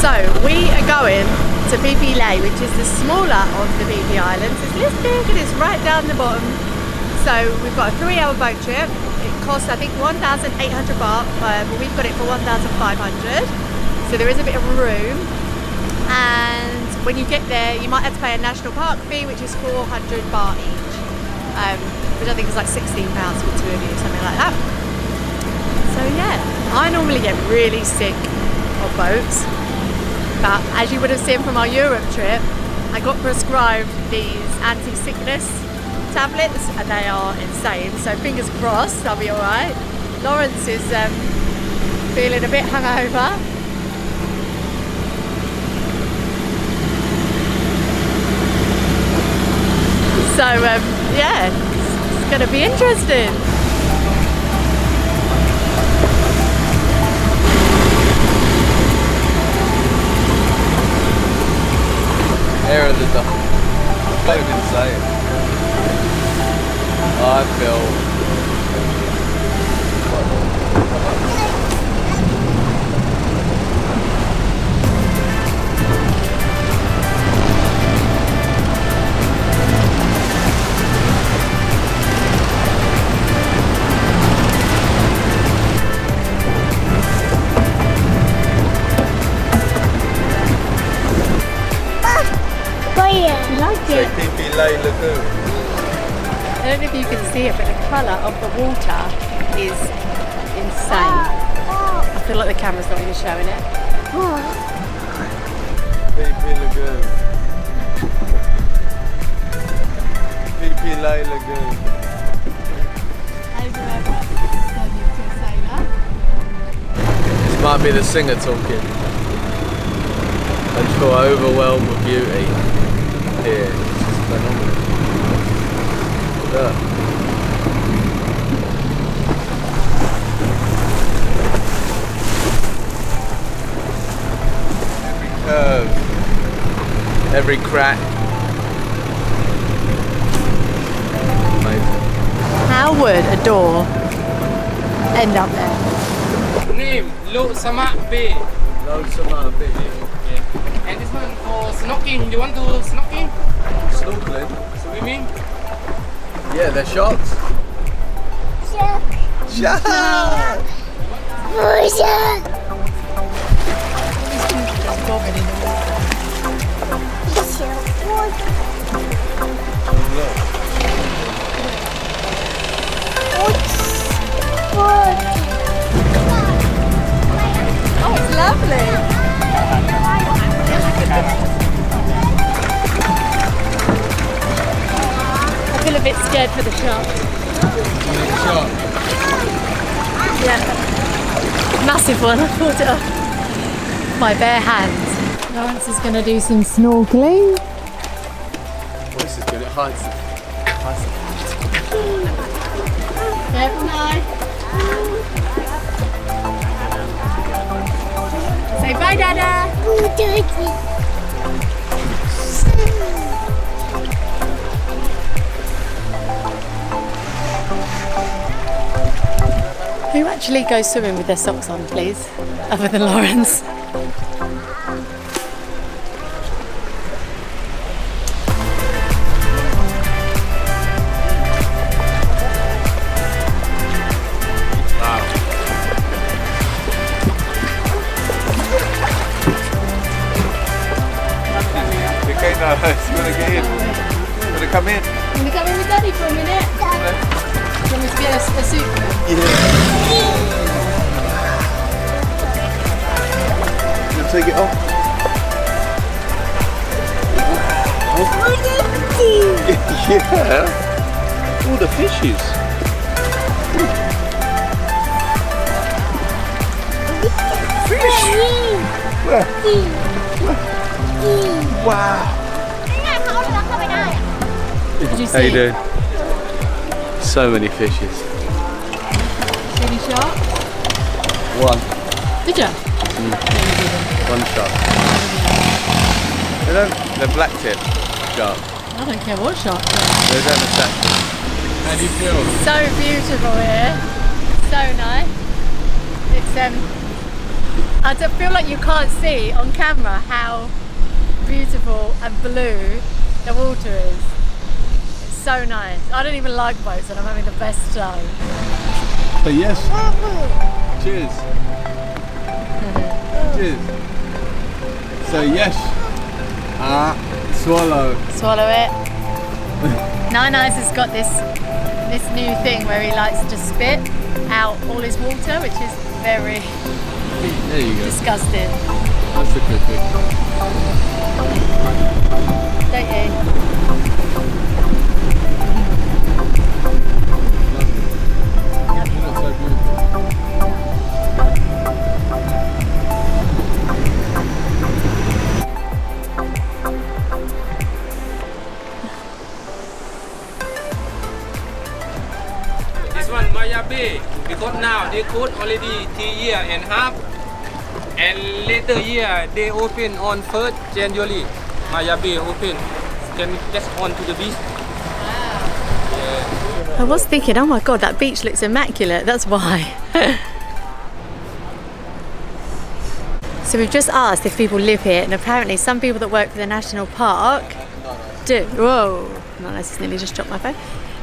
So we are going to Phi Phi Lay, which is the smaller of the Phi Phi Islands. It's this big and it's right down the bottom. So we've got a 3-hour boat trip. It costs I think 1,800 baht, but we've got it for 1,500. So there is a bit of room. And when you get there, you might have to pay a national park fee, which is 400 baht each. Which I think is like £16 for 2 of you, something like that. So yeah, I normally get really sick of boats. But as you would have seen from our Europe trip, I got prescribed these anti-sickness tablets and they are insane. So fingers crossed I'll be alright. Lawrence is feeling a bit hungover. So yeah, it's going to be interesting. Air of the dog. I can't even say it. I feel. You like it? Phi Phi Lay Lagoon. I don't know if you can see it, but the colour of the water is insane. I feel like the camera's not even showing it. Phi Phi Lagoon. Phi Phi Lay Lagoon. This might be the singer talking. I just feel overwhelmed with beauty here. It's just phenomenal. Look. Every curve, every crack. Amazing. How would a door end up there? Name, Lo Samak Bay. Loads of fish. Yeah. And this one for snorkeling. You want to snorkeling? Snorkeling? Swimming? Yeah, they're sharks. Sharks! Oh, it's lovely. I feel a bit scared for the shark. Shark. Yeah. Massive one. I pulled it up with my bare hands. Lawrence is going to do some snorkeling. Oh, this is good. It hides the Careful now. Say bye, Dada. Who actually goes swimming with their socks on, please? Other than Lawrence. You want to get in? You want to come in? Can you come in with Daddy for a minute? Do you want me to get a suit? Yeah. You want to take it off? Yeah. All the fishes. Fish! Where? Wow. Did you see? How you doing? So many fishes. Any shark? One. Did you? One shark. They're black tip shark. I don't care what shark. They don't attack them. How do you feel? So beautiful here. So nice. It's I don't feel like you can't see on camera how beautiful and blue the water is. It's so nice. I don't even like boats and I'm having the best time. So yes. Cheers. Cheers. So yes. Swallow. Swallow it. Nice has got this new thing where he likes to spit out all his water, which is very There you go. disgusting. That's a good thing. Don't you? You look so beautiful. This one Maya Bay, because now they close already 3.5 years, and later year they open on 1st January. Maya Bay open, can just on to the beach. I was thinking, oh my god, that beach looks immaculate, that's why. So we've just asked if people live here, and apparently some people that work for the national park do. Whoa, not nice, it's nearly just dropped my phone.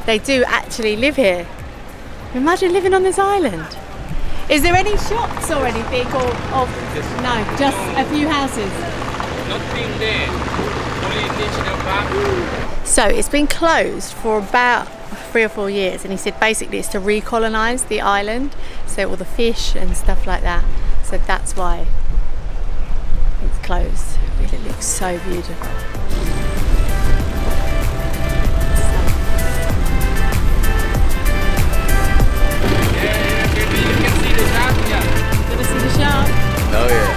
They do actually live here. Imagine living on this island. Is there any shops or anything, or no, just a few houses? Nothing there, only national park. So it's been closed for about 3 or 4 years, and he said basically it's to recolonize the island, so all the fish and stuff like that. So that's why it's closed. It looks so beautiful. Oh yeah.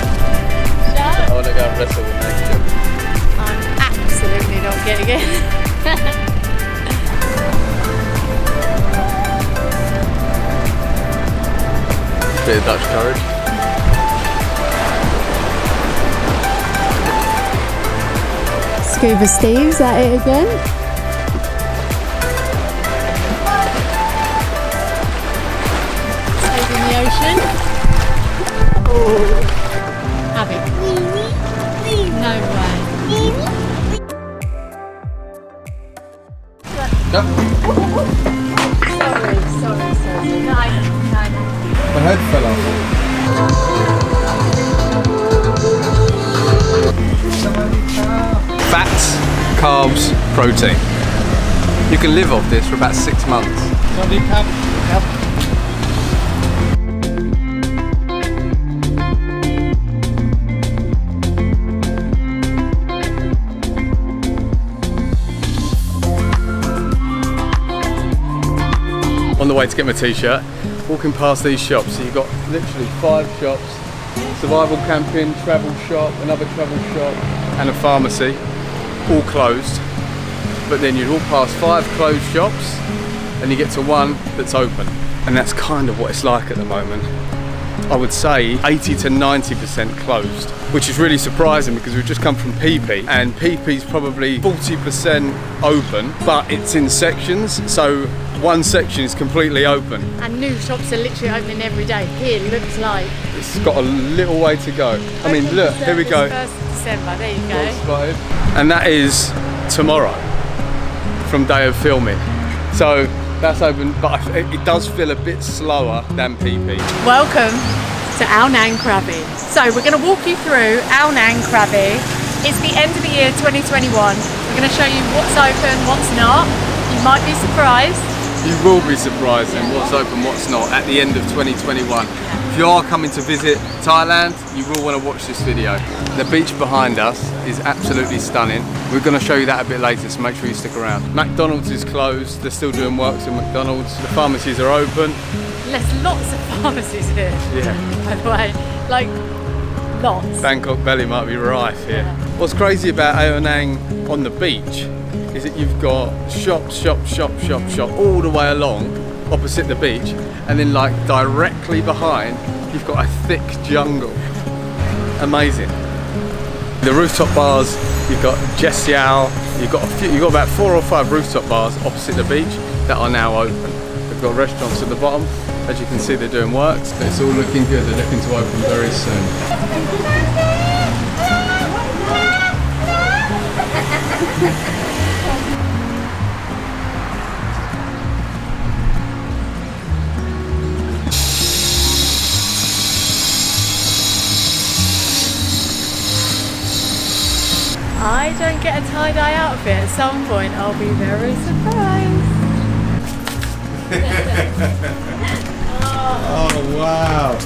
Shark? I want to go and wrestle with nature. I'm absolutely not getting it. Bit of Dutch courage. Scuba Steve's at it again. Saving the ocean. Oh, Yep. Sorry. No, I know. My head fell off. Fats, carbs, protein. You can live off this for about 6 months. On the way to get my t-shirt, walking past these shops. So you've got literally 5 shops: survival camping, travel shop, another travel shop, and a pharmacy, all closed. But then you walk past 5 closed shops and you get to one that's open. And that's kind of what it's like at the moment. I would say 80 to 90% closed, which is really surprising because we've just come from Phi Phi, and Phi Phi's probably 40% open, but it's in sections. So one section is completely open. And new shops are literally opening every day. Here looks like It's got a little way to go. I mean, look, here we go. 1st of December, there you go. Spotted. And that is tomorrow from day of filming. So that's open, but it does feel a bit slower than Phi Phi. Welcome to Ao Nang Krabi. So we're going to walk you through Ao Nang Krabi. It's the end of the year 2021. We're going to show you what's open, what's not. You might be surprised. You will be surprised in what's open, what's not at the end of 2021. If you are coming to visit Thailand, you will want to watch this video. The beach behind us is absolutely stunning. We're going to show you that a bit later, so make sure you stick around. McDonald's is closed. They're still doing works in McDonald's. The pharmacies are open. There's lots of pharmacies here. Yeah. By the way, like lots. Bangkok Belly might be rife here. Yeah. What's crazy about Ao Nang on the beach is that you've got shop all the way along opposite the beach, and then like directly behind you've got a thick jungle. Amazing. The rooftop bars, you've got Jessiao, you've got about 4 or 5 rooftop bars opposite the beach that are now open. They've got restaurants at the bottom. As you can see, they're doing works, but it's all looking good. They're looking to open very soon. I don't get a tie-dye outfit, at some point I'll be very surprised. Oh wow!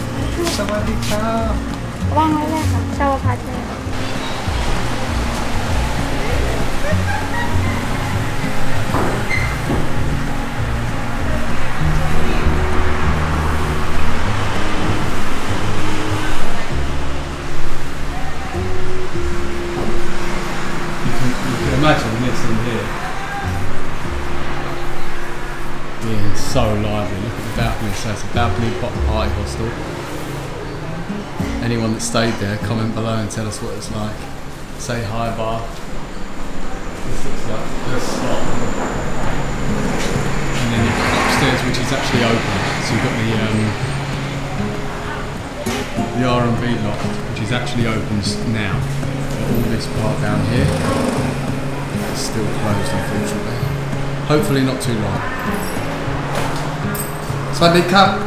Imagine this in here. Yeah, it's so lively. Look at the balcony. So it's a balcony party hostel. Anyone that stayed there, comment below and tell us what it's like. Say hi, bar. This looks like the spot. And then you've got upstairs, which is actually open. So you've got the R&B loft, which is actually open now. All this part down here. Still closed, unfortunately. Hopefully not too long. Swadee Cup.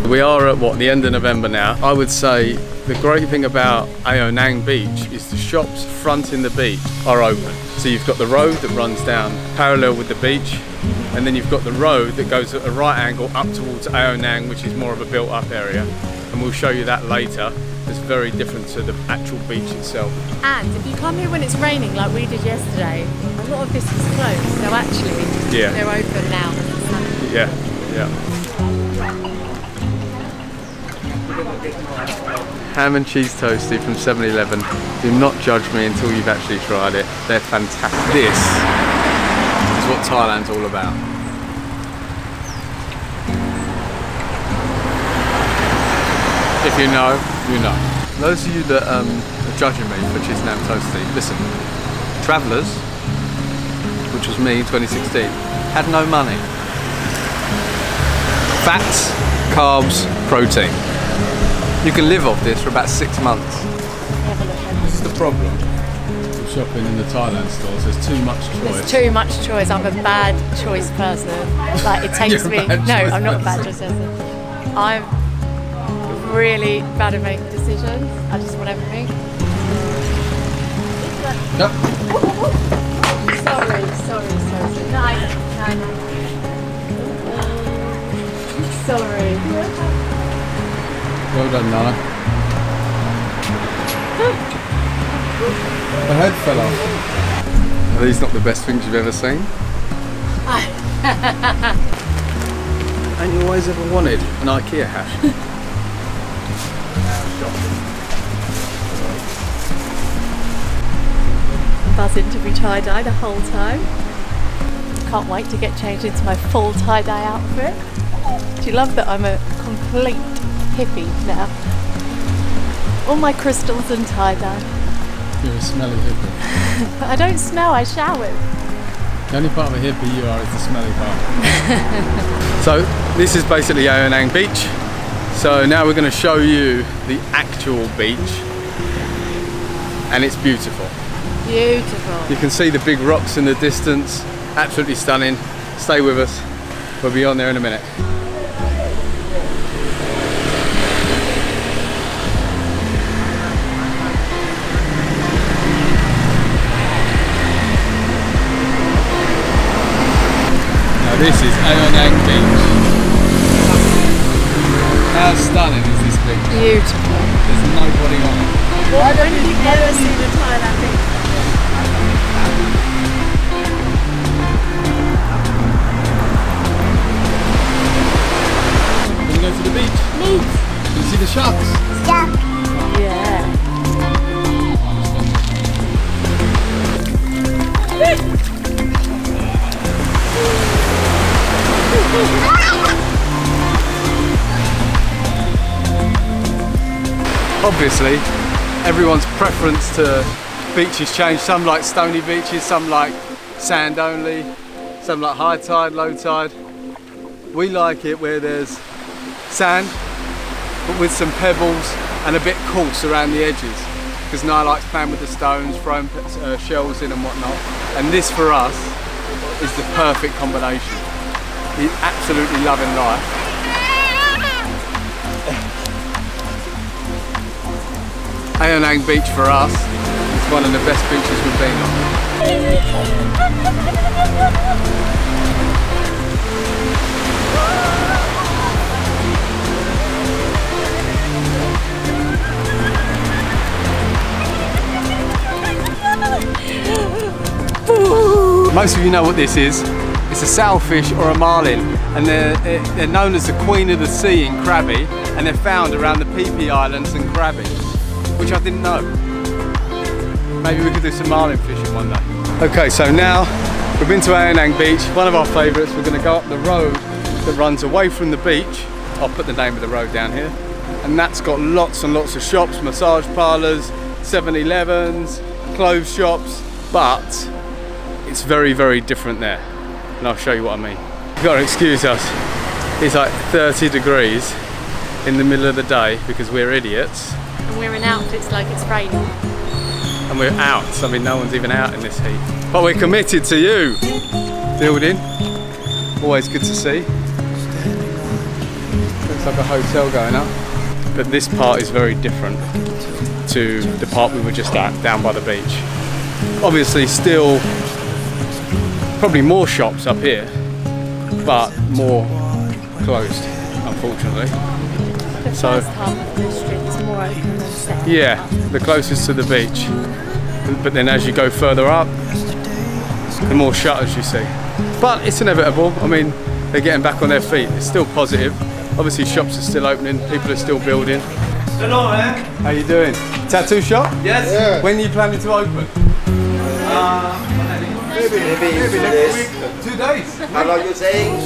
We are at the end of November now. I would say the great thing about Ao Nang Beach is the shops fronting the beach are open. So you've got the road that runs down parallel with the beach, and then you've got the road that goes at a right angle up towards Ao Nang, which is more of a built up area. And we'll show you that later. It's very different to the actual beach itself. And if you come here when it's raining like we did yesterday, a lot of this is closed, so actually they're open now. Yeah. Ham and cheese toasty from 7-Eleven. Do not judge me until you've actually tried it. They're fantastic. This is what Thailand's all about. If you know, you know. Those of you that are judging me for cheese and ham toasty, listen. Travellers, which was me in 2016, had no money. Fats, carbs, protein. You can live off this for about 6 months. This is the problem. We'll shopping in the Thailand stores. There's too much choice. There's too much choice. I'm a bad choice person. Like it takes me. No, I'm not a bad choice person. I'm really bad at making decisions. I just want everything. Yep. Sorry. No. Sorry. Well done, Nana. The head fell off. Are these not the best things you've ever seen? And you always ever wanted an IKEA hat? Buzzing to be tie-dye the whole time. Can't wait to get changed into my full tie-dye outfit. Do you love that I'm a complete hippie now? All my crystals and tie-dye. You're a smelly hippie. But I don't smell, I showered. The only part of a hippie you are is the smelly part. So this is basically Aonang Beach. So now we're going to show you the actual beach. And it's beautiful. Beautiful. You can see the big rocks in the distance. Absolutely stunning. Stay with us. We'll be on there in a minute. This is Aonang Beach. How stunning is this beach? Beautiful. There's nobody on it. Why don't you ever see the Thailand beach? Can you go to the beach? Me. Can you see the sharks? Yeah. Yeah. Obviously, everyone's preference to beaches change. Some like stony beaches, some like sand only, some like high tide, low tide. We like it where there's sand, but with some pebbles and a bit coarse around the edges. Because Nyh likes playing with the stones, throwing shells in and whatnot. And this for us is the perfect combination. He's absolutely loving life. Aonang Beach for us is one of the best beaches we've been on. Most of you know what this is. It's a sailfish or a marlin, and they're known as the queen of the sea in Krabi, and they're found around the Phi Phi Islands and Krabi, which I didn't know. Maybe we could do some marlin fishing one day. Okay, so now we've been to Aonang Beach, one of our favourites. We're going to go up the road that runs away from the beach. I'll put the name of the road down here. And that's got lots and lots of shops, massage parlours, 7-Elevens, clothes shops, but it's very, very different there. And I'll show you what I mean. You've got to excuse us. It's like 30 degrees in the middle of the day because we're idiots. And we're in outfits like it's raining. And we're out, I mean no one's even out in this heat. But we're committed to you, building. Always good to see. Looks like a hotel going up. But this part is very different to the part we were just at, down by the beach. Obviously still probably more shops up here, but more closed, unfortunately. The first half of the street is more open than the second. Yeah, the closest to the beach. But then as you go further up, the more shutters you see. But it's inevitable. I mean, they're getting back on their feet. It's still positive. Obviously shops are still opening, people are still building. Hello, man. How you doing? Tattoo shop? Yes. Yeah. When are you planning to open? Maybe next week. 2 days. How long you saying?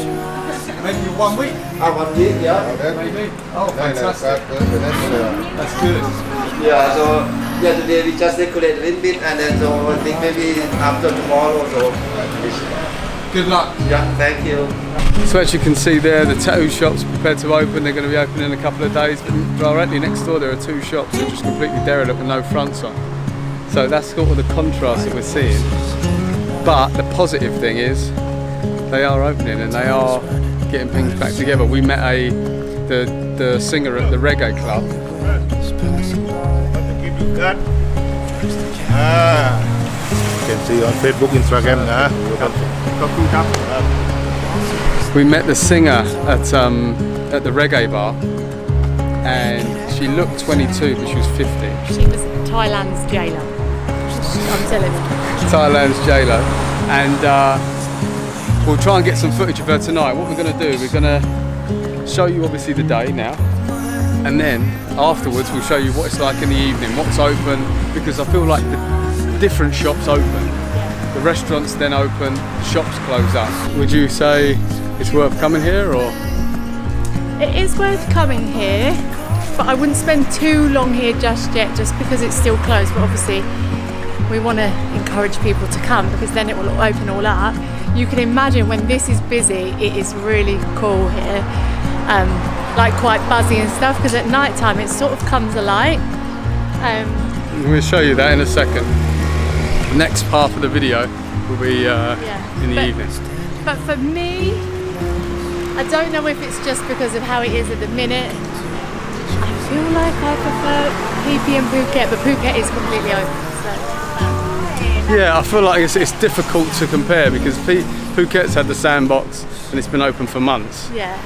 Maybe 1 week. 1 week, yeah. Maybe. Oh, fantastic. That's good. Yeah, so yeah, today we just decorate a little bit, and then so I think maybe after tomorrow, so. Good luck. Yeah, thank you. So as you can see there, the tattoo shop's prepared to open. They're going to be open in a couple of days. But directly next door there are 2 shops that are just completely derelict with no fronts on. So that's sort of the contrast that we're seeing. But the positive thing is they are opening and they are getting things back together. We met the singer at the reggae club. You can see on Facebook, Instagram. We met the singer at the reggae bar, and she looked 22 but she was 50. She was Thailand's jailer. I'm telling you. Thailand's jailer, and we'll try and get some footage of her tonight. What we're going to do, we're going to show you obviously the day now, and then afterwards we'll show you what it's like in the evening, what's open, because I feel like the different shops open. The restaurants then open, the shops close up. Would you say it's worth coming here, or? It is worth coming here, but I wouldn't spend too long here just yet, just because it's still closed. But obviously we want to encourage people to come, because then it will open all up. You can imagine when this is busy, it is really cool here, like quite buzzy and stuff, because at night time it sort of comes alight. We'll show you that in a second. The next part of the video will be in the evening. But for me, I don't know if it's just because of how it is at the minute. I feel like I prefer Phi Phi and Phuket, but Phuket is completely open. So. Yeah, I feel like it's difficult to compare, because Phuket's had the sandbox and it's been open for months. Yeah.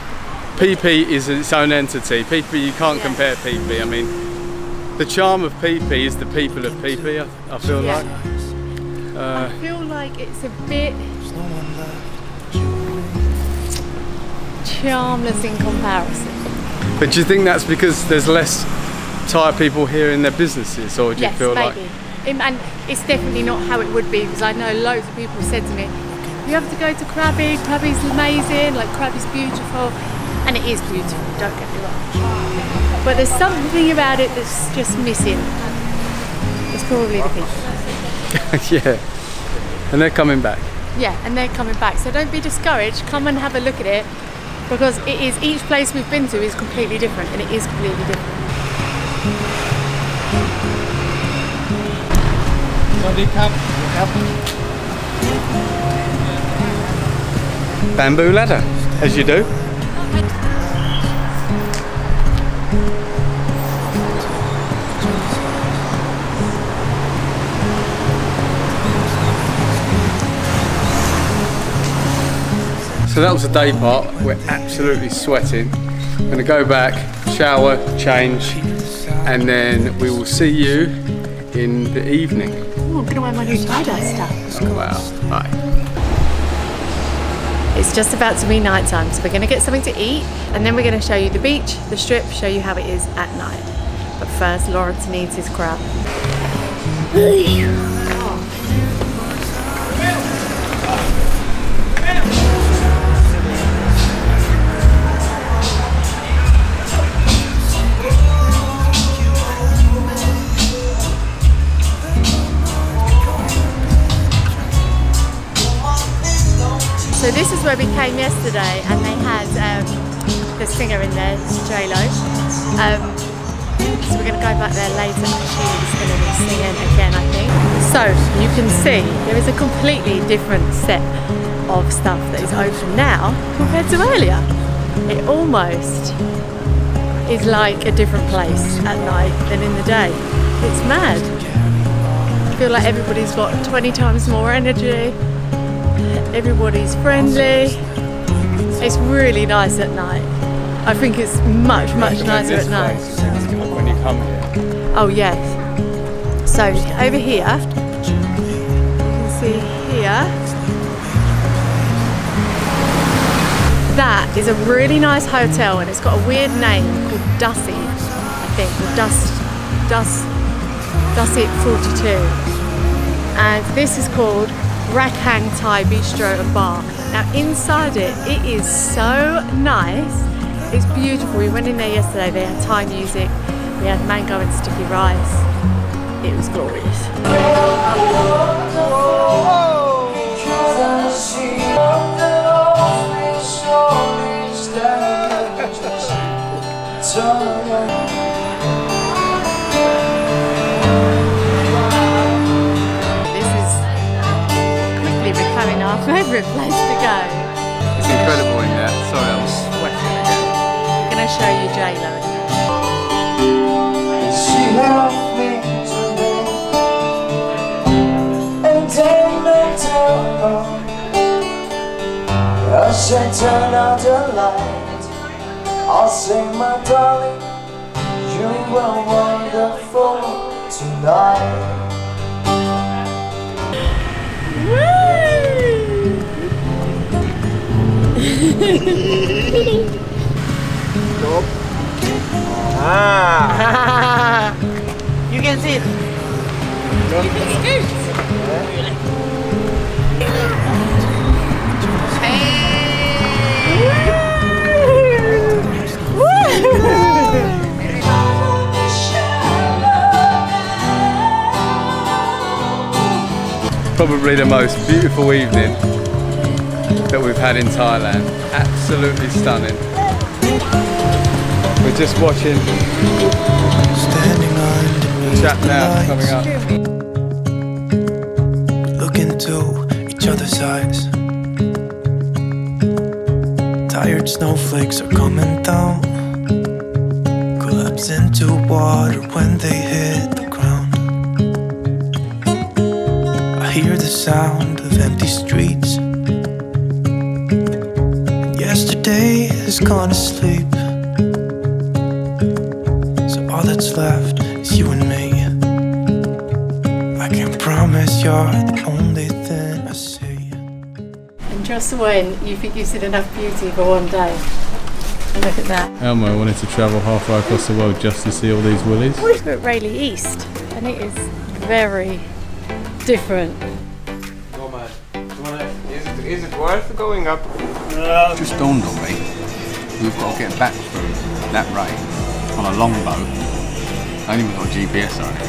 Phi Phi is its own entity. Phi Phi, you can't compare Phi Phi. I mean, the charm of Phi Phi is the people of Phi Phi, I feel like. I feel like it's a bit charmless in comparison. But do you think that's because there's less Thai people here in their businesses, or do you feel like? And it's definitely not how it would be, because I know loads of people said to me, you have to go to Krabi, Krabi's amazing, like Krabi's beautiful, and it is beautiful, don't get me wrong. But there's something about it that's just missing. It's probably the people. Yeah, and they're coming back. Yeah, and they're coming back. So don't be discouraged. Come and have a look at it, because it is, each place we've been to is completely different, and it is completely different. Bamboo ladder, as you do. So that was the day part. We're absolutely sweating. I'm going to go back, shower, change, and then we will see you in the evening. Oh, I'm going to wear my new tie-dye stuff. Oh wow, bye. It's just about to be night time, so we're going to get something to eat, and then we're going to show you the beach, the strip, show you how it is at night. But first, Lawrence needs his crab. So this is where we came yesterday, and they had the singer in there, J-Lo. So we're going to go back there later, and she's going to be singing again, I think. So you can see there is a completely different set of stuff that is open now compared to earlier. It almost is like a different place at night than in the day. It's mad. I feel like everybody's got 20 times more energy. Everybody's friendly. It's really nice at night. I think it's much nicer at night. When you come here. Oh yes. So over here, you can see here, that is a really nice hotel, and it's got a weird name called Dusty, I think, or Dusty 42. And this is called Rakhang Thai Bistro and Bar. Now inside it is so nice. It's beautiful. We went in there yesterday. They had Thai music. We had mango and sticky rice. It was glorious. our favourite place to go. It's incredible in there. Sorry, I'm sweating again. I'm going to show you J-Lo. She helped me today and take me down. I should turn out the light. I'll sing my darling, you were wonderful tonight. Stop. You can see it. Probably the most beautiful evening that we've had in Thailand. Absolutely stunning. We're just watching Chat Now coming up. Look into each other's eyes. Tired snowflakes are coming down, collapse into water when they hit the ground. I hear the sound of empty streets. Yesterday has gone to sleep, so all that's left is you and me. I can promise you're the only thing I see. And just when you think you've seen enough beauty for one day, look at that. Elmo wanted to travel halfway across the world just to see all these willies. We're at Railay East, and it is very different. Is it worth going up? Just dawned on me, we've got to get back through that rain on a long boat. Only we've got GPS on it.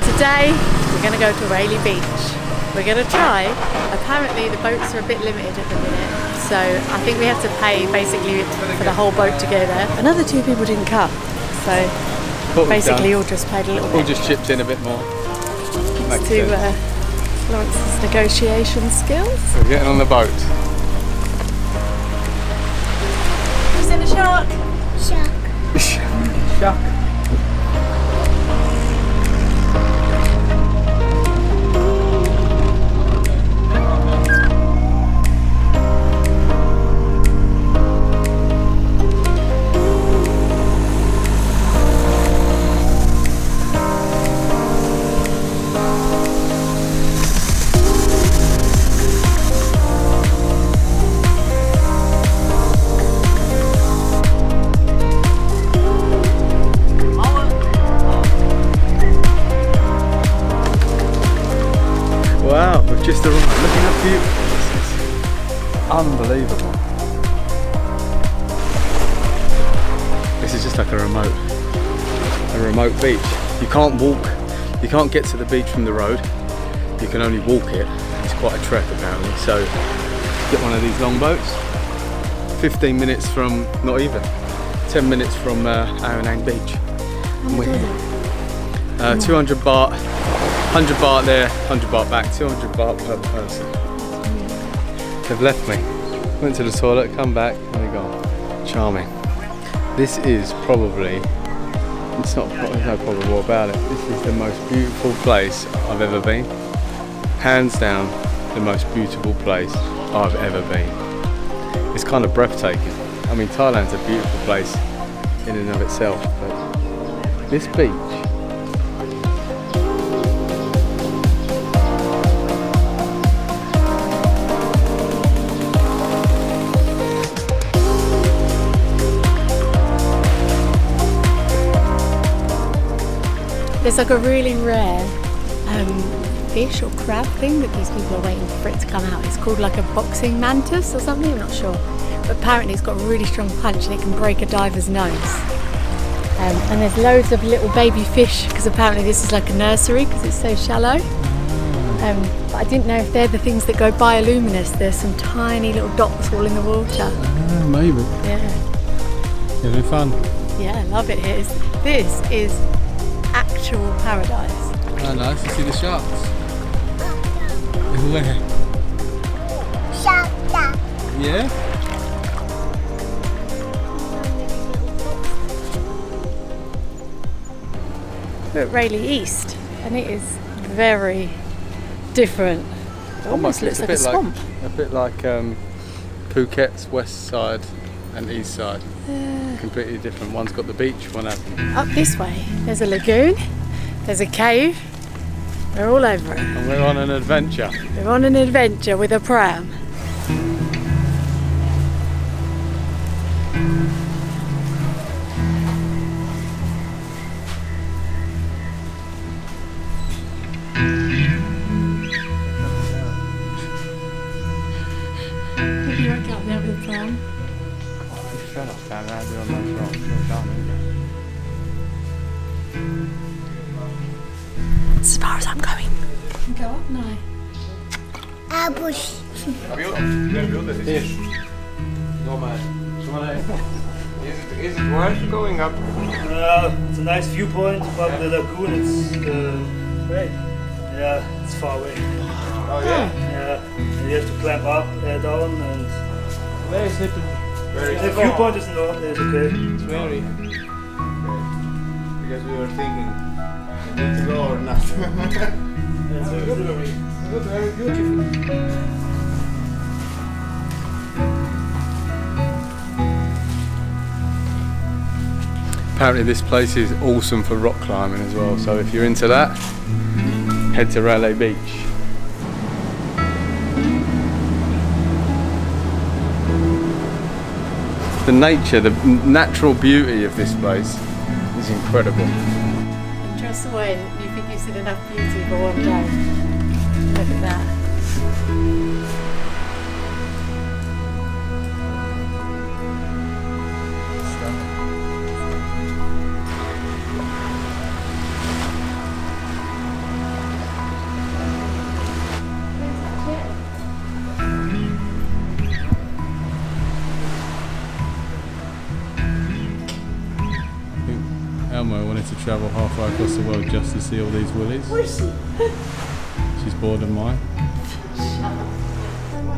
Today we're going to go to Railay Beach. We're going to try. Apparently the boats are a bit limited at the minute, so I think we have to pay basically for the whole boat to go there. Another two people didn't come, so basically all just paid a little bit. All just chipped in a bit more. To Lawrence's negotiation skills. So we're getting on the boat. Who's in the shark? Shark. Shark. Wow, we've just arrived. Look at how beautiful this is. Unbelievable. This is just like a remote beach. You can't walk, you can't get to the beach from the road. You can only walk it. It's quite a trek apparently. So get one of these long boats. 15 minutes from, not even, 10 minutes from Aonang Beach. And we're here. 200 baht. 100 baht there, 100 baht back, 200 baht per person. They've left me. Went to the toilet, come back, and they're gone. Charming. This is probably, there's no problem about it. This is the most beautiful place I've ever been. Hands down, the most beautiful place I've ever been. It's kind of breathtaking. I mean, Thailand's a beautiful place in and of itself, but this beach, there's like a really rare fish or crab thing that these people are waiting for it to come out. It's called like a boxing mantis or something, I'm not sure. But apparently it's got a really strong punch and it can break a diver's nose. And there's loads of little baby fish because apparently this is like a nursery because it's so shallow. But I didn't know if they're the things that go bioluminescent. There's some tiny little dots all in the water. maybe. Yeah. You having fun? Yeah, I love it here. This is actually natural paradise. Oh, nice to see the sharks. Where? Shark. Yeah? We're at Railay East, and it is very different. It almost looks like a swamp. A bit like Phuket's west side and east side. Completely different. One's got the beach, one hasn't. Up this way, there's a lagoon, there's a cave. We're all over it. And we're on an adventure. We're on an adventure with a pram. Did you work out there with the pram? Oh, you fell off down there on those rocks. As far as I'm going. Go up now. Bush. Is it worth going up? It's a nice viewpoint above the lagoon. It's great. Yeah, it's far away. Oh yeah? Yeah, and you have to climb up, down, and Where is it? the viewpoint is not. It's okay. It's very. Because we were thinking, we need to go or not. It's very beautiful. Apparently this place is awesome for rock climbing as well, so if you're into that, head to Railay Beach. The nature, the natural beauty of this place is incredible. Just when you think you've seen enough beauty for one day. Look at that. Elmo wanted to travel halfway across the world just to see all these willies. She's bored of mine.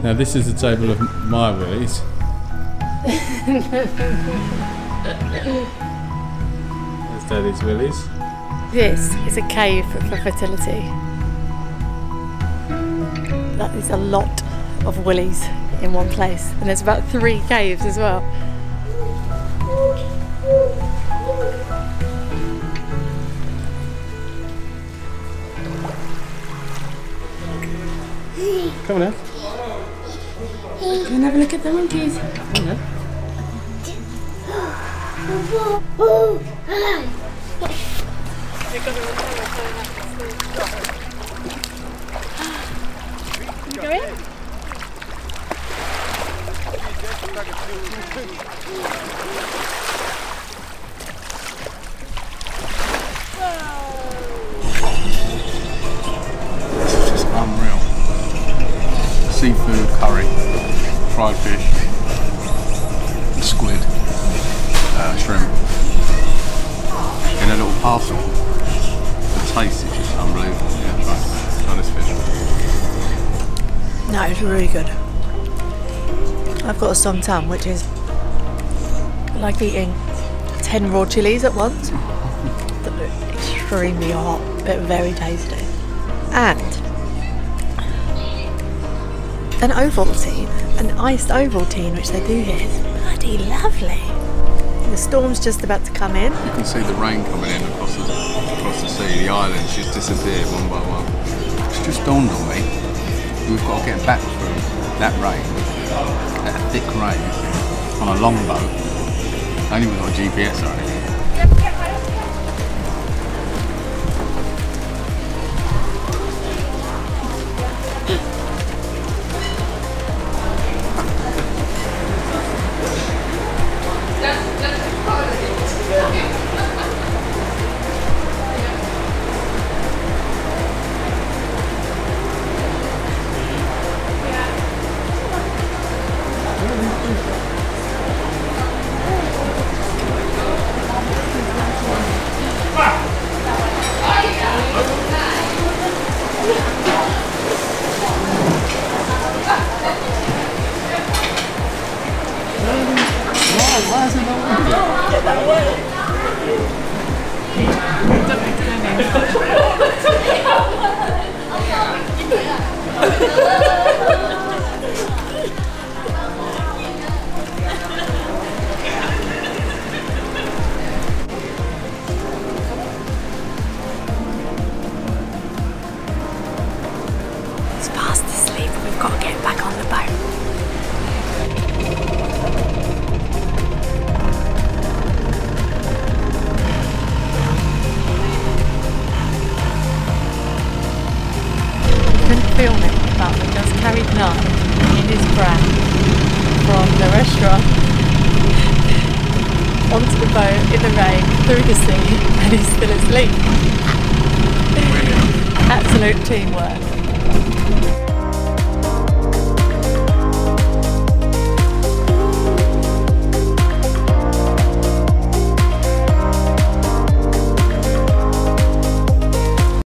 Now this is the table of my willies. There's Daddy's willies. This is a cave for fertility. That is a lot of willies in one place, and there's about 3 caves as well. Come on now. Go and have a look at the monkeys. Come on. Can you go in? This is just unreal. Seafood curry, fried fish, squid, shrimp in a little parcel. The taste is just unbelievable. Yeah, try this fish. No, it's really good. I've got a somtam, which is like eating 10 raw chilies at once. Extremely hot, but very tasty. And an Ovaltine, an iced Ovaltine, which they do here, is bloody lovely. The storm's just about to come in. You can see the rain coming in across the sea. The islands just disappeared one by one. It's just dawned on me. We've got to get back through that rain, that thick rain, on a longboat. Only we've got a GPS or anything. Get that away. It's fast asleep. We've got to get back on the boat. Couldn't film it, but we just carried Nut in his pram from the restaurant onto the boat in the rain through the sea, and he's still asleep. Absolute teamwork.